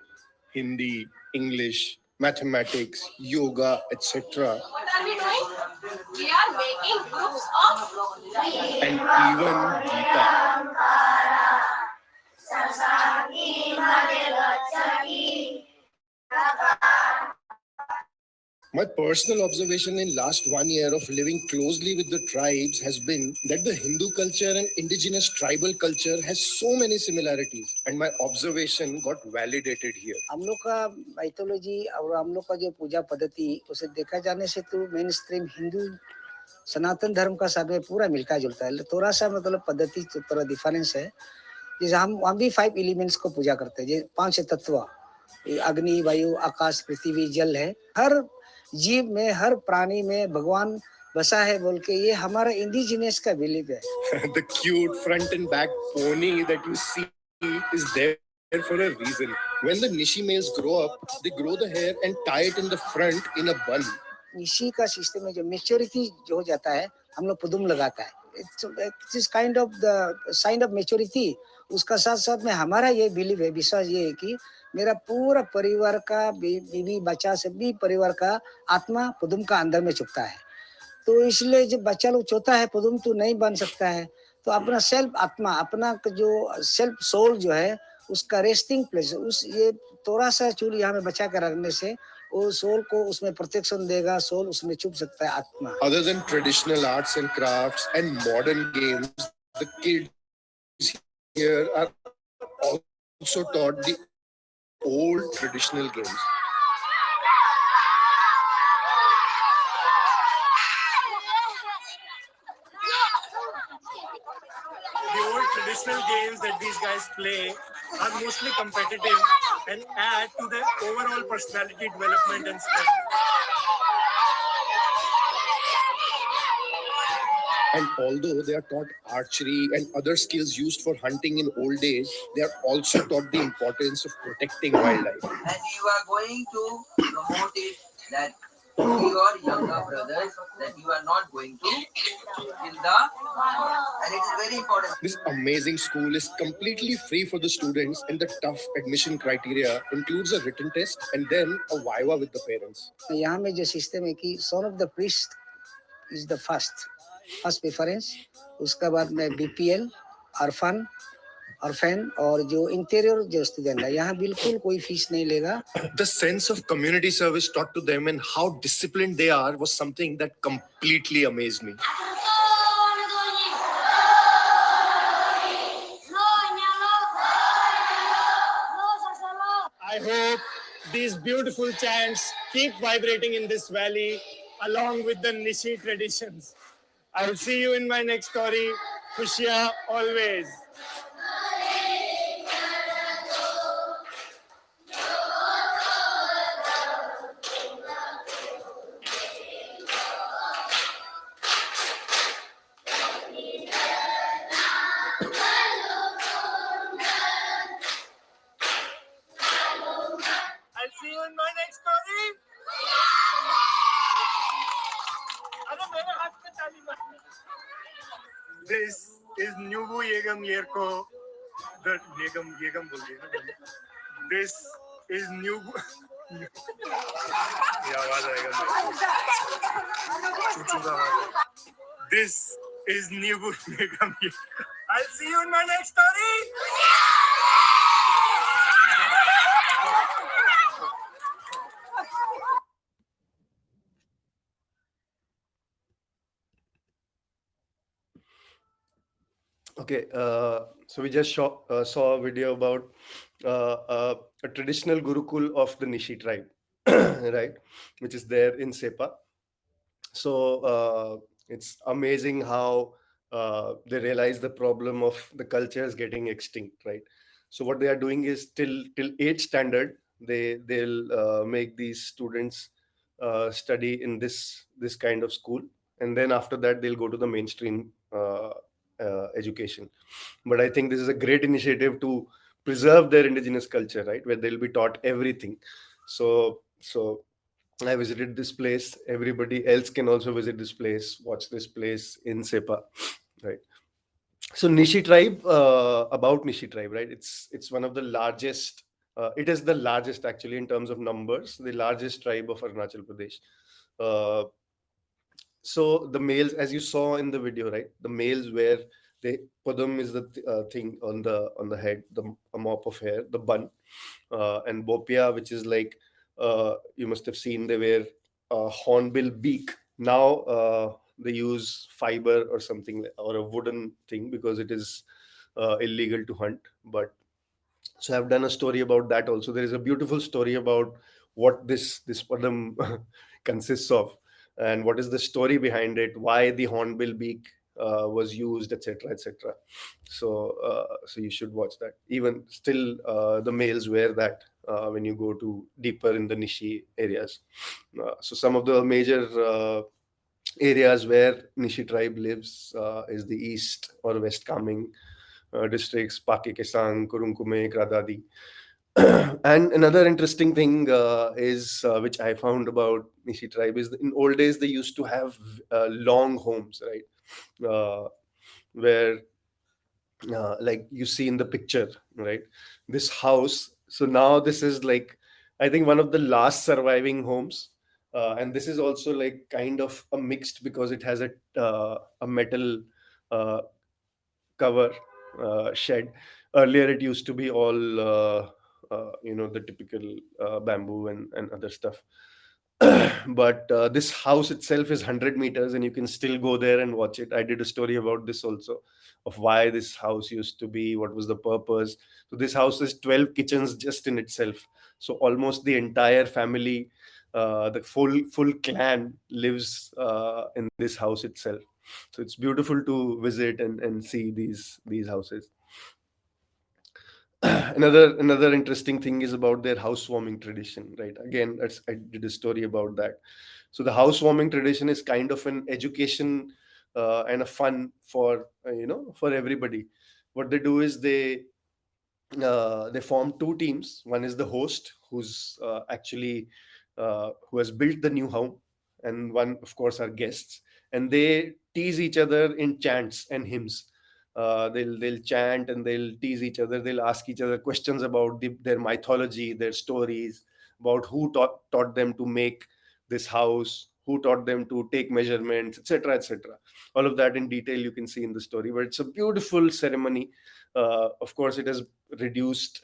Hindi, English, mathematics, yoga, etc. What are we doing? We are making groups of And even Gita. My personal observation in last 1 year of living closely with the tribes has been that the Hindu culture and indigenous tribal culture has so many similarities, and my observation got validated here. हम लोग का mythology और हम लोग का जो पूजा पद्धति उसे देखा जाने से तो मेन स्ट्रीम हिंदू सनातन धर्म का साथ में पूरा मिलता जुलता है। थोड़ा सा मतलब पद्धति थोड़ा डिफरेंस है। जैसे हम भी 5 एलिमेंट्स को पूजा करते हैं, जो 5 तत्व अग्नि, वायु, आकाश, पृथ्वी, जल है। हर जीव में, हर प्राणी में भगवान बसा है बोल के ये हमारा इंडिजिनियस का बिलीव है। The cute front and back pony that you see is there for a reason. When the Nishi males grow up, they grow the hair and tie it in the front in a bun. Nishi का system में जो maturity जो हो जाता है, हम लोग पुदुम लगाता है। It's kind of the sign of maturity. उसका साथ साथ में हमारा ये बिलीव है, विश्वास ये है कि मेरा पूरा परिवार का बीवी बच्चा सभी परिवार का आत्मा पुदुम का अंदर में छुपता है। तो इसलिए जब बच्चा लोग चोता है पुदुम तो नहीं बन सकता है, तो अपना सेल्फ आत्मा, अपना जो सेल्फ सोल जो है उसका रेस्टिंग प्लेस, उस ये थोड़ा सा चूल यहाँ में बचा कर रखने से वो सोल को उसमें प्रोटेक्शन देगा, सोल उसमें छुप सकता है आत्मा। Other than traditional arts and crafts and modern games, the kids here are also taught the old traditional games. The old traditional games that these guys play are mostly competitive and add to their overall personality development and strength. And although they are taught archery and other skills used for hunting in old days, they are also taught the importance of protecting wildlife. And you are going to promote it that your younger brothers that you are not going to kill the, and it is very important. This amazing school is completely free for the students, and the tough admission criteria includes a written test and then a viva with the parents. यहाँ में जो system है कि son of the priest is the first preference, उसका बाद में BPL, orphan और जो इंटीरियर जो स्टूडेंट है यहाँ बिल्कुल कोई फीस नहीं लेगा. The sense of community service taught to them and how disciplined they are was something that completely amazed me. I hope these beautiful chants keep vibrating in this valley along with the Nishi traditions. I'll see you in my next story. Khushiya always. I'll see you in my next story. This is Nyubu Yegam Yerko. The Yegam बोल रही है ना. This is Nyubu. ये आवाज आएगा. चुचुगा आवाज. This is Nyubu Yegam Yerko. I'll see you in my next story. Okay, so we just saw a video about a traditional Gurukul of the Nishi tribe, right, which is there in Sepa. So it's amazing how they realize the problem of the cultures getting extinct, right? So what they are doing is till 8th standard, they'll make these students study in this kind of school, and then after that they'll go to the mainstream education. But I think this is a great initiative to preserve their indigenous culture, right, where they'll be taught everything. So I visited this place. Everybody else can also visit this place, watch this place in Sepa, right? So Nishi tribe, about Nishi tribe, right? It's one of the largest. It is the largest actually in terms of numbers, the largest tribe of Arunachal Pradesh. So the males, as you saw in the video, right? The males wear the padam is the thing on the head, a mop of hair, the bun, and bopia, which is like you must have seen they wear a hornbill beak. Now they use fiber or something or a wooden thing because it is illegal to hunt. But so I've done a story about that also. There is a beautiful story about what this padam consists of and what is the story behind it, why the hornbill beak was used, etc., etc. So you should watch that. Even still, the males wear that when you go to deeper in the Nishi areas. So some of the major areas where Nishi tribe lives is the east or west Kaming districts, Paki Kesang, Kurunkume, Kradadi. And another interesting thing is which I found about Nishi tribe is that in old days they used to have long homes, right, where like you see in the picture, right, this house. So now this is like, I think, one of the last surviving homes, and this is also like kind of a mixed because it has a metal uh, cover shed. Earlier, it used to be all the typical bamboo and other stuff. But this house itself is 100 meters, and you can still go there and watch it. I did a story about this also, of why this house used to be, what was the purpose. So this house is 12 kitchens just in itself. So almost the entire family, the full clan lives in this house itself. So it's beautiful to visit and see these houses. Another interesting thing is about their housewarming tradition, right? Again, I did a story about that. So the housewarming tradition is kind of an education and a fun for for everybody. What they do is they form two teams. One is the host, who has built the new home, and one, of course, are guests, and they tease each other in chants and hymns. They'll chant and they'll tease each other. They'll ask each other questions about their mythology, their stories, about who taught them to make this house, who taught them to take measurements, etc., etc. All of that in detail you can see in the story. But it's a beautiful ceremony. Of course, it has reduced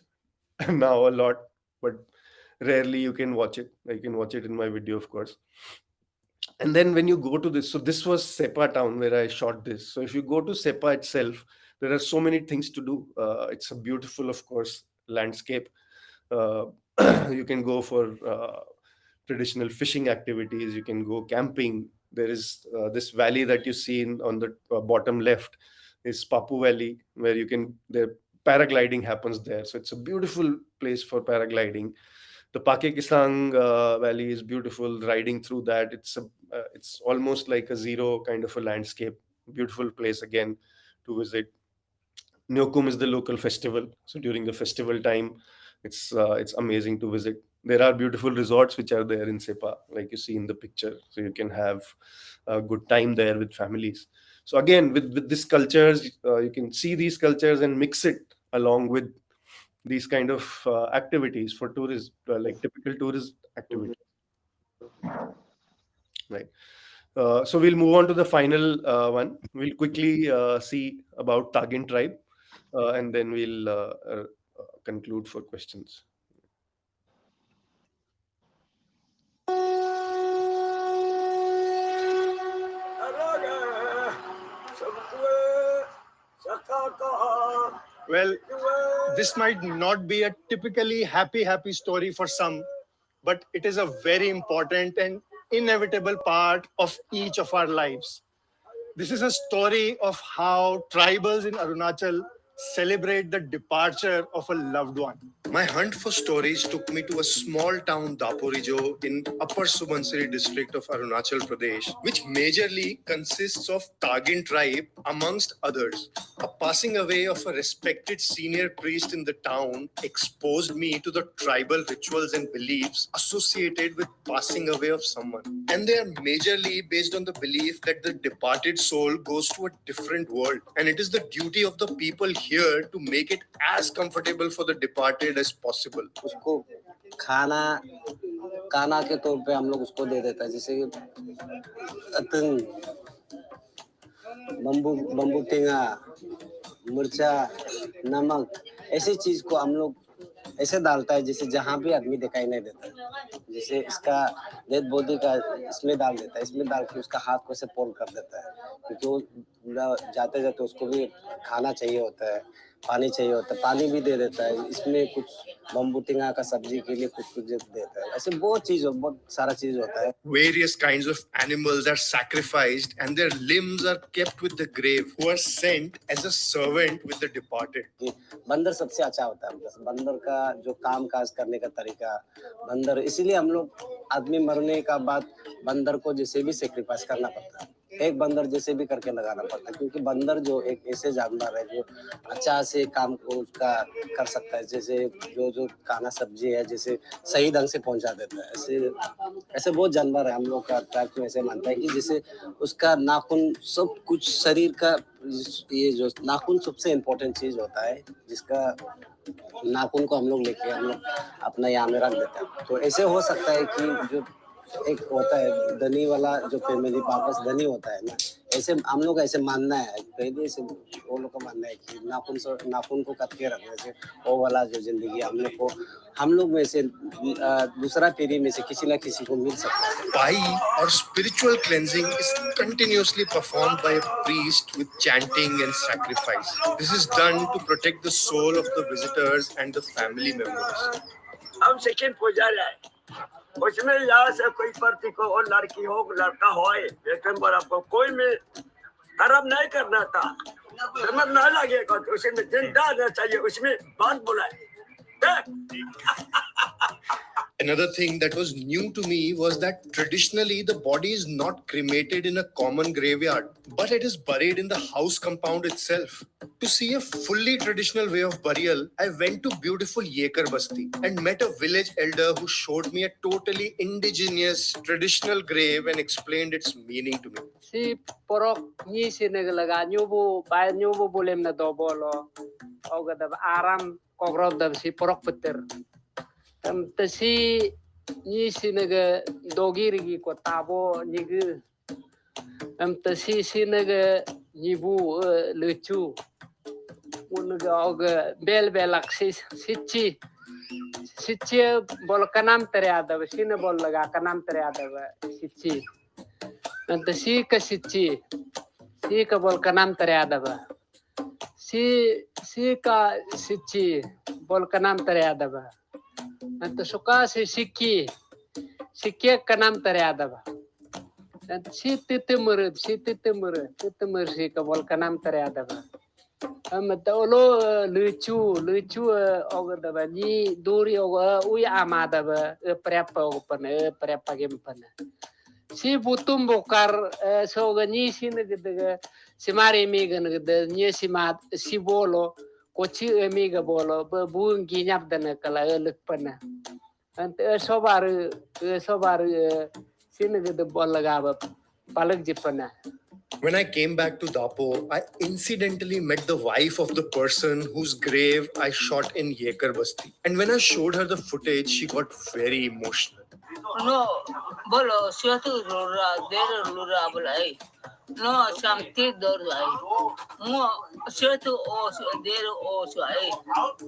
now a lot, but rarely you can watch it. You can watch it in my video, of course. And then when you go to this, so this was Sepa town where I shot this. So if you go to Sepa itself, there are so many things to do. It's a beautiful, of course, landscape. Uh, you can go for traditional fishing activities. You can go camping. There is this valley that you see on the bottom left is Papu Valley, where the paragliding happens there. So it's a beautiful place for paragliding. The Pakistan Valley is beautiful. Riding through that, it's almost like a zero kind of a landscape. Beautiful place again to visit. Nyokum is the local festival, so during the festival time, it's amazing to visit. There are beautiful resorts which are there in Sepa, like you see in the picture, so you can have a good time there with families. So again, with these cultures, you can see these cultures and mix it along with these kind of activities for tourists, like typical tourist activities, right? So we'll move on to the final one. We'll quickly see about Tagin tribe, and then we'll conclude for questions. Well, this might not be a typically happy story for some, but it is a very important and inevitable part of each of our lives. This is a story of how tribals in Arunachal celebrate the departure of a loved one. My hunt for stories took me to a small town, Daporijo, in Upper Subansiri district of Arunachal Pradesh, which majorly consists of Tagin tribe, amongst others. A passing away of a respected senior priest in the town exposed me to the tribal rituals and beliefs associated with passing away of someone. And they are majorly based on the belief that the departed soul goes to a different world. And it is the duty of the people here to make it as comfortable for the departed as possible. उसको खाना के तौर पे हम लोग उसको दे देता है, जैसे बम्बू टेंगा, मिर्चा, नमक, ऐसी चीज को हम लोग ऐसे डालता है जैसे जहाँ भी आदमी दिखाई नहीं देता है। जैसे इसका डेड बॉडी का इसमें डाल देता है, इसमें डाल के उसका हाथ को ऐसे पोल कर देता है, क्योंकि वो जाते जाते उसको भी खाना चाहिए होता है, पानी चाहिए होता है, पानी भी दे देता है। इसमें कुछ बम्बू टिंगा का सब्जी के लिए कुछ देता है। ऐसे बहुत सारा चीज होता है। Various kinds of animals are sacrificed and their limbs are kept with the grave, who are sent as a servant with the departed. बंदर सबसे अच्छा होता है, बंदर का जो काम काज करने का तरीका, बंदर इसीलिए हम लोग आदमी मरने का बाद बंदर को जैसे भी सेक्रीफाइस करना पड़ता है, एक बंदर जैसे भी करके लगाना पड़ता है, क्योंकि बंदर जो एक ऐसे जानवर है जो अच्छा से काम को उसका कर सकता है, जैसे जो खाना सब्जी है जैसे सही ढंग से पहुंचा देता है। ऐसे बहुत जानवर है, हम लोग का ट्राइब में ऐसे मानता है कि जैसे उसका नाखून सब कुछ शरीर का, ये जो नाखून सबसे इम्पोर्टेंट चीज होता है, जिसका नाखून को हम लोग लेके हम लोग अपना यहाँ में रख देते हैं। तो ऐसे हो सकता है कि जो एक होता है धनी वाला जो फैमिली पापस धनी होता है ना, ऐसे हम लोग ऐसे मानना है, पहले से वो लोग का मानना है कि नाखून को कट के रखने से वो वाला जो जिंदगी हम लोग में से दूसरा पीढ़ी में से किसी न किसी को मिल सकता है। Pai or spiritual cleansing is continuously performed by a priest with chanting and sacrifice. This is done to protect the soul of the visitors and the family members. हम सेकंड पुजारी है, उसमें यहाँ से कोई प्रति को और लड़की हो लड़का हो, लेकिन आपको कोई में खराब नहीं करना था, समझ ना लगेगा, तो उसमें जिंदा रहना चाहिए, उसमें बात बोला है। Another thing that was new to me was that traditionally the body is not cremated in a common graveyard, but it is buried in the house compound itself. To see a fully traditional way of burial, I went to beautiful Yekar Basti and met a village elder who showed me a totally indigenous traditional grave and explained its meaning to me. Si porok ni sinagalaga nyubu bay nyubu bulem na dobolo o gada aram kogrod da si porok peter tasi ni sinaga dogirigi ko tabo nigu tasi sinaga nibu lucu unaga oga bel belak sichi bol kanam teriada sina bol laga kanam teriada sichi tasi ka sichi si ka bol kanam teriada si ka sichi bol kanam teriada Nanti suka si Siki kanam teriada si titimur si kabol kanam teriada Mata olo lucu oga da ni duri oga uy amada prepa gempana si butum bokar soga ni si nagdaga si mari miga nagda ni si bolo koci emiga bolo buung ginyap dana kala lekpana ante sobar sinaga de bollagaba palag jipana. When I came back to Dapo, I incidentally met the wife of the person whose grave I shot in Yekar Basti. And when I showed her the footage, she got very emotional. No, bolo suatu lura bulai. No, something dorlai. Mo suatu suai.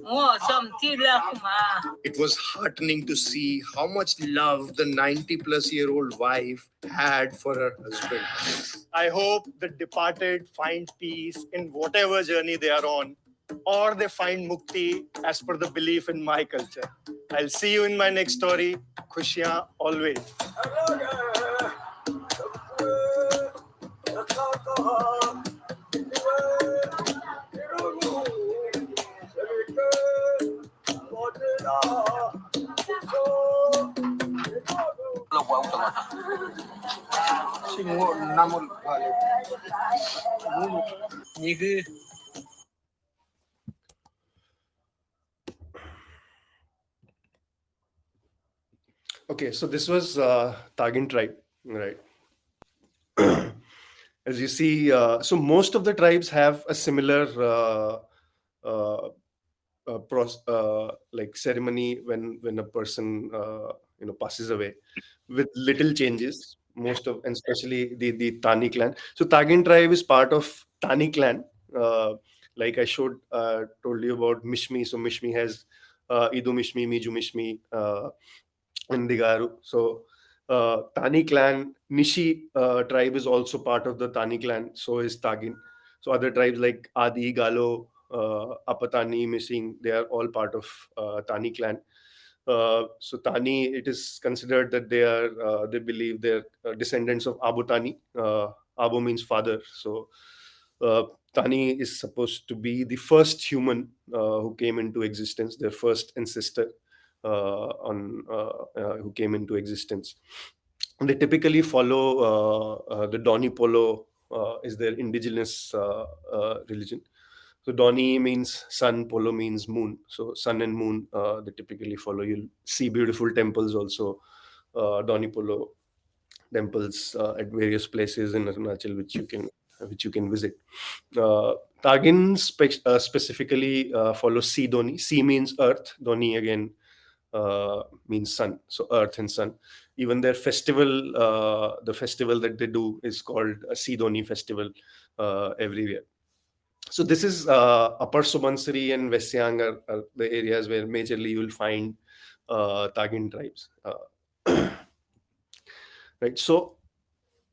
Mo something lakuma. It was heartening to see how much love the 90-plus-year-old wife had for her husband. I hope the departed find peace in whatever journey they are on, or they find mukti as per the belief in my culture. I'll see you in my next story. Khushiyan always. Okay, so this was Tagin tribe, right? As you see, so most of the tribes have a similar like ceremony when a person passes away, with little changes. Most of, and especially the Tani clan. So Tagin tribe is part of Tani clan. Like I told you about Mishmi. So Mishmi has Idhu Mishmi, Miju Mishmi, and Digaru. So Tani clan, Nishi tribe is also part of the Tani clan. So is Tagin. So other tribes like Adi, Galo, Apatani, Missing, they are all part of Tani clan. So Tani, it is considered that they believe they're descendants of Abu Tani. Abu means father. So Tani is supposed to be the first human who came into existence, their first ancestor who came into existence. And they typically follow the Doni Polo is their indigenous religion. So Doni means sun, Polo means moon. So sun and moon they typically follow. You'll see beautiful temples also, Doni Polo temples at various places in Arunachal, which you can visit. Tagin specifically follows Sea Doni. Sea means earth. Doni again means sun. So earth and sun. Even their festival, the festival that they do is called a Sea Doni festival every year. So this is Upper Subansiri and West Siang are the areas where majorly you will find Tagin tribes. Right. So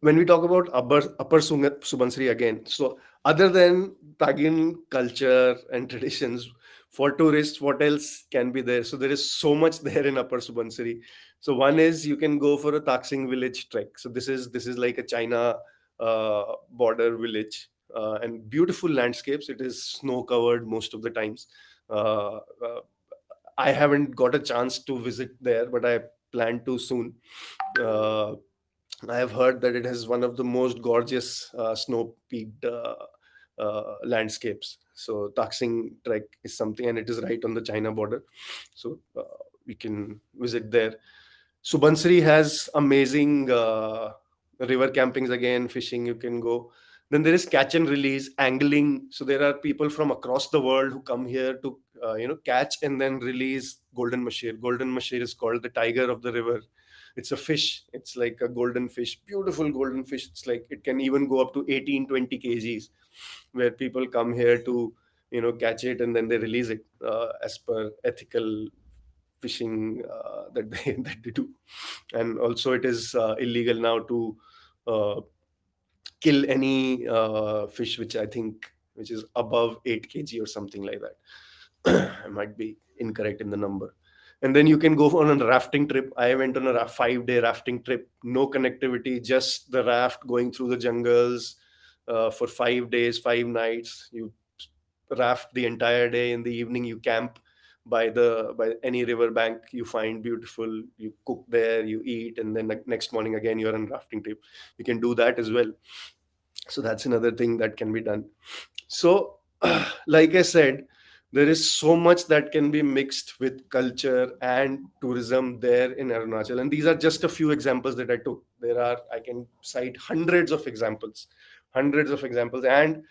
when we talk about Upper Subansiri again, so other than Tagin culture and traditions, for tourists, what else can be there? So there is so much there in Upper Subansiri. So one is you can go for a Taksing village trek. So this is like a China border village. And beautiful landscapes. It is snow covered most of the times. I haven't got a chance to visit there, but I plan to soon. Uh, I have heard that it has one of the most gorgeous snow-peaked landscapes. So Taksing Trek is something, and it is right on the China border. So we can visit there. Subansiri has amazing river campings again, fishing you can go. Then there is catch and release, angling. So there are people from across the world who come here to catch and then release golden mashir. Golden mashir is called the tiger of the river. It's a fish. It's like a golden fish, beautiful golden fish. It's like it can even go up to 18, 20 kgs, where people come here to catch it and then they release it as per ethical fishing that they that they do. And also it is illegal now to uh, kill any fish which I think which is above 8 kg or something like that. I might be incorrect in the number. And then you can go on a rafting trip. I went on a 5-day rafting trip, no connectivity, just the raft going through the jungles for 5 days, 5 nights. You raft the entire day. In the evening you camp by any river bank you find beautiful. You cook there, you eat, and then next morning again you're on rafting trip. You can do that as well. So that's another thing that can be done. So like I said, there is so much that can be mixed with culture and tourism there in Arunachal, and these are just a few examples that I took. I can cite hundreds of examples, and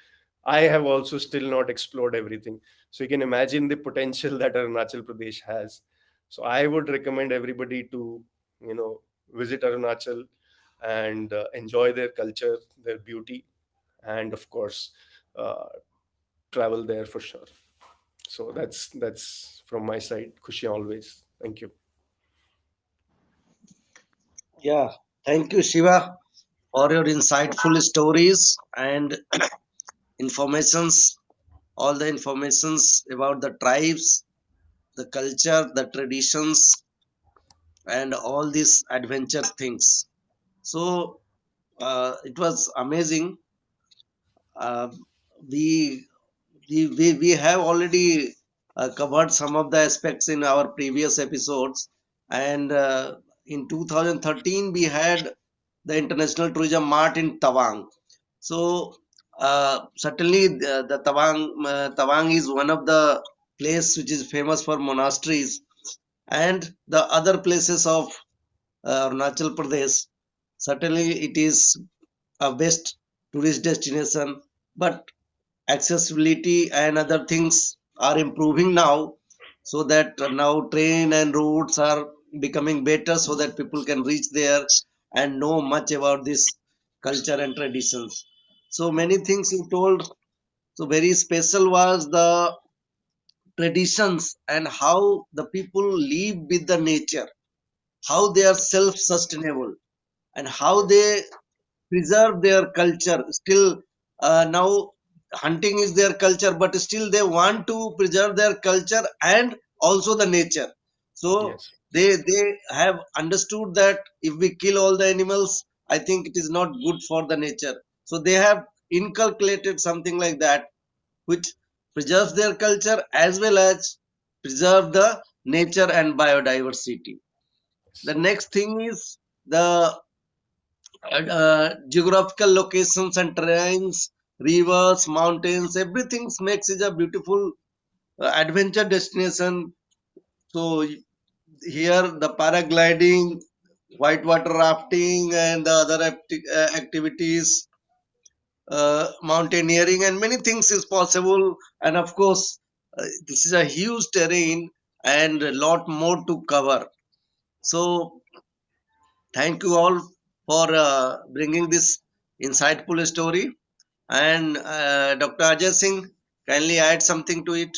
I have also still not explored everything. So you can imagine the potential that Arunachal Pradesh has. So I would recommend everybody to, visit Arunachal and enjoy their culture, their beauty, and of course, uh, travel there for sure. So that's from my side. Khushi always. Thank you. Yeah, thank you, Shiva, for your insightful stories and informations, all the informations about the tribes, the culture, the traditions, and all these adventure things. So it was amazing. Uh, we, we have already covered some of the aspects in our previous episodes, and in 2013 we had the International Tourism Mart in Tawang. So certainly Tawang is one of the place which is famous for monasteries, and the other places of Arunachal Pradesh. Certainly it is a best tourist destination, but accessibility and other things are improving now, so that now train and routes are becoming better so that people can reach there and know much about this culture and traditions. So many things you told. So very special was the traditions and how the people live with the nature, how they are Yes. self sustainable, and how Yes. they preserve their culture. Still, now hunting is their culture, but still they want to preserve their culture and also the nature. So Yes. they have understood that if we kill all the animals, I think it is not good for the nature. So they have inculcated something like that, which preserves their culture as well as preserve the nature and biodiversity. The next thing is the geographical locations and terrains, rivers, mountains, everything makes it a beautiful adventure destination. So here the paragliding, whitewater rafting, and the other activities, mountaineering, and many things is possible. And of course, this is a huge terrain and a lot more to cover. So thank you all for bringing this insightful story. And Dr. Ajay Singh, kindly add something to it.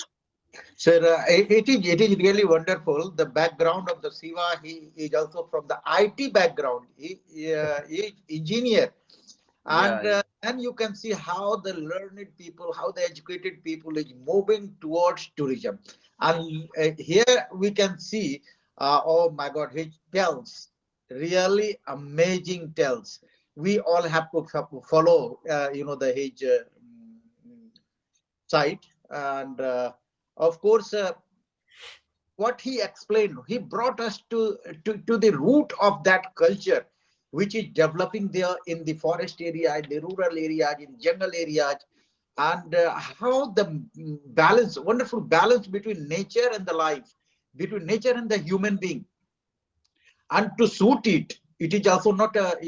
Sir, it is really wonderful. The background of the Siva, he is also from the IT background. He is engineer, Yeah, and then you can see how the learned people, how the educated people is moving towards tourism. And here we can see, oh my God, his tells really amazing tells. We all have to follow, the his site, and of course. what he explained, he brought us to the root of that culture, which is developing there in the forest area, in the rural areas, in jungle areas, and how the balance, wonderful balance between nature and the life, between nature and the human being. And to suit it, it is also not a,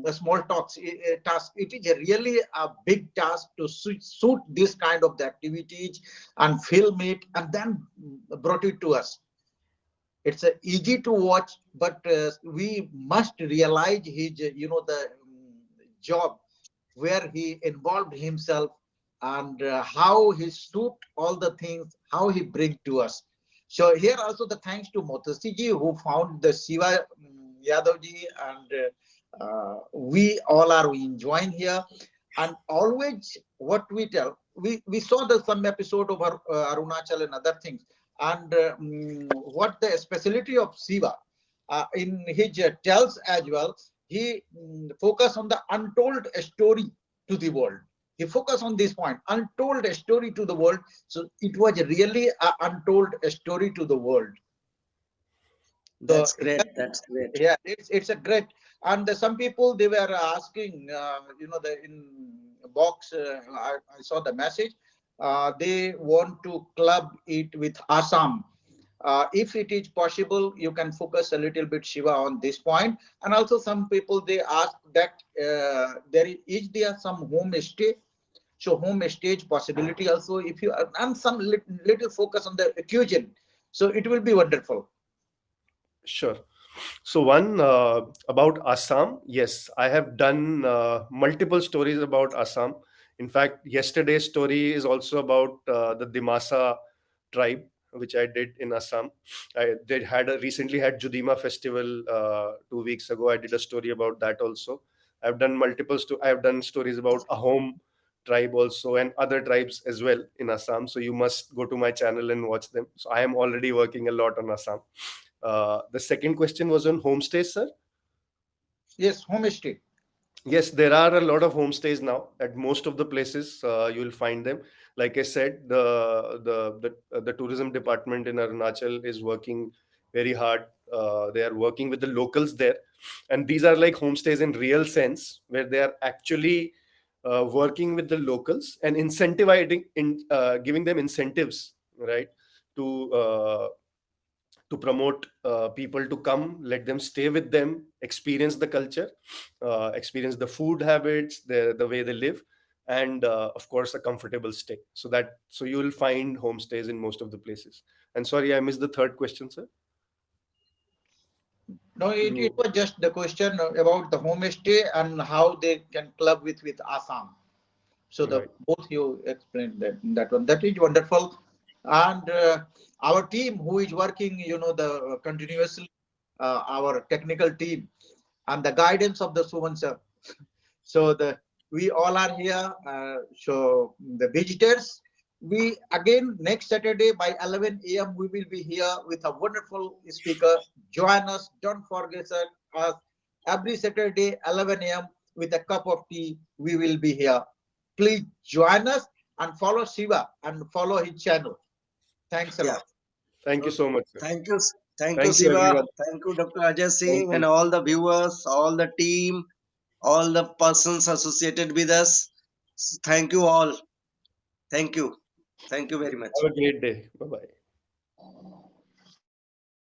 a small task. It is really a big task to suit this kind of the activities and film it and then brought it to us. It's easy to watch, but we must realize his, the job where he involved himself, and how he suit all the things, how he bring to us. So here also the thanks to Motasi ji who found the Shiva Yadav ji, and we all are enjoying here. And always what we tell, we saw the some episode of Arunachal and other things, and what the speciality of Shiva in his tells as well. He focus on the untold story to the world. He focused on this point, untold story to the world. So it was really an untold story to the world. That's great. That's great. Yeah, it's a great. And some people, they were asking, the in box, I saw the message. They want to club it with Assam. If it is possible, you can focus a little bit, Shiva, on this point. And also some people, they ask that is there some home stay? So home stage possibility also, if you, and some little focus on the occasion, so it will be wonderful. Sure. So one about Assam. Yes, I have done multiple stories about Assam. In fact, yesterday's story is also about the Dimasa tribe, which I did in Assam. They had recently had Judima festival 2 weeks ago. I did a story about that also. I've done I have done stories about Ahom tribe also and other tribes as well in Assam. So you must go to my channel and watch them. So I am already working a lot on Assam. The second question was on homestays, sir. Yes, homestay. Yes, there are a lot of homestays now at most of the places. You will find them. Like I said, the tourism department in Arunachal is working very hard. They are working with the locals there, and these are like homestays in real sense, where they are actually working with the locals and incentivizing, giving them incentives, right, to promote people to come, let them stay with them, experience the culture, experience the food habits, the way they live, and of course a comfortable stay. So you will find homestays in most of the places. And sorry, I missed the third question, sir. No, it was just the question about the homestay and how they can club with Assam. So the Right. both you explained that one. That is wonderful. And our team who is working, the continuously, our technical team and the guidance of the Suman sir. So we all are here. So the visitors, we again next Saturday by 11 a.m. we will be here with a wonderful speaker. Join us. Don't forget us. Every Saturday 11 a.m. with a cup of tea. We will be here. Please join us and follow Shiva and follow his channel. Thanks a lot. Thank you so much, sir. Thank you. Thank you, Thank you, Shiva. everyone. Thank you, Dr. Ajay Thank Singh, and you. all the viewers, all the team, all the persons associated with us. Thank you all. Thank you. Thank you very much. Have a great day. Bye bye.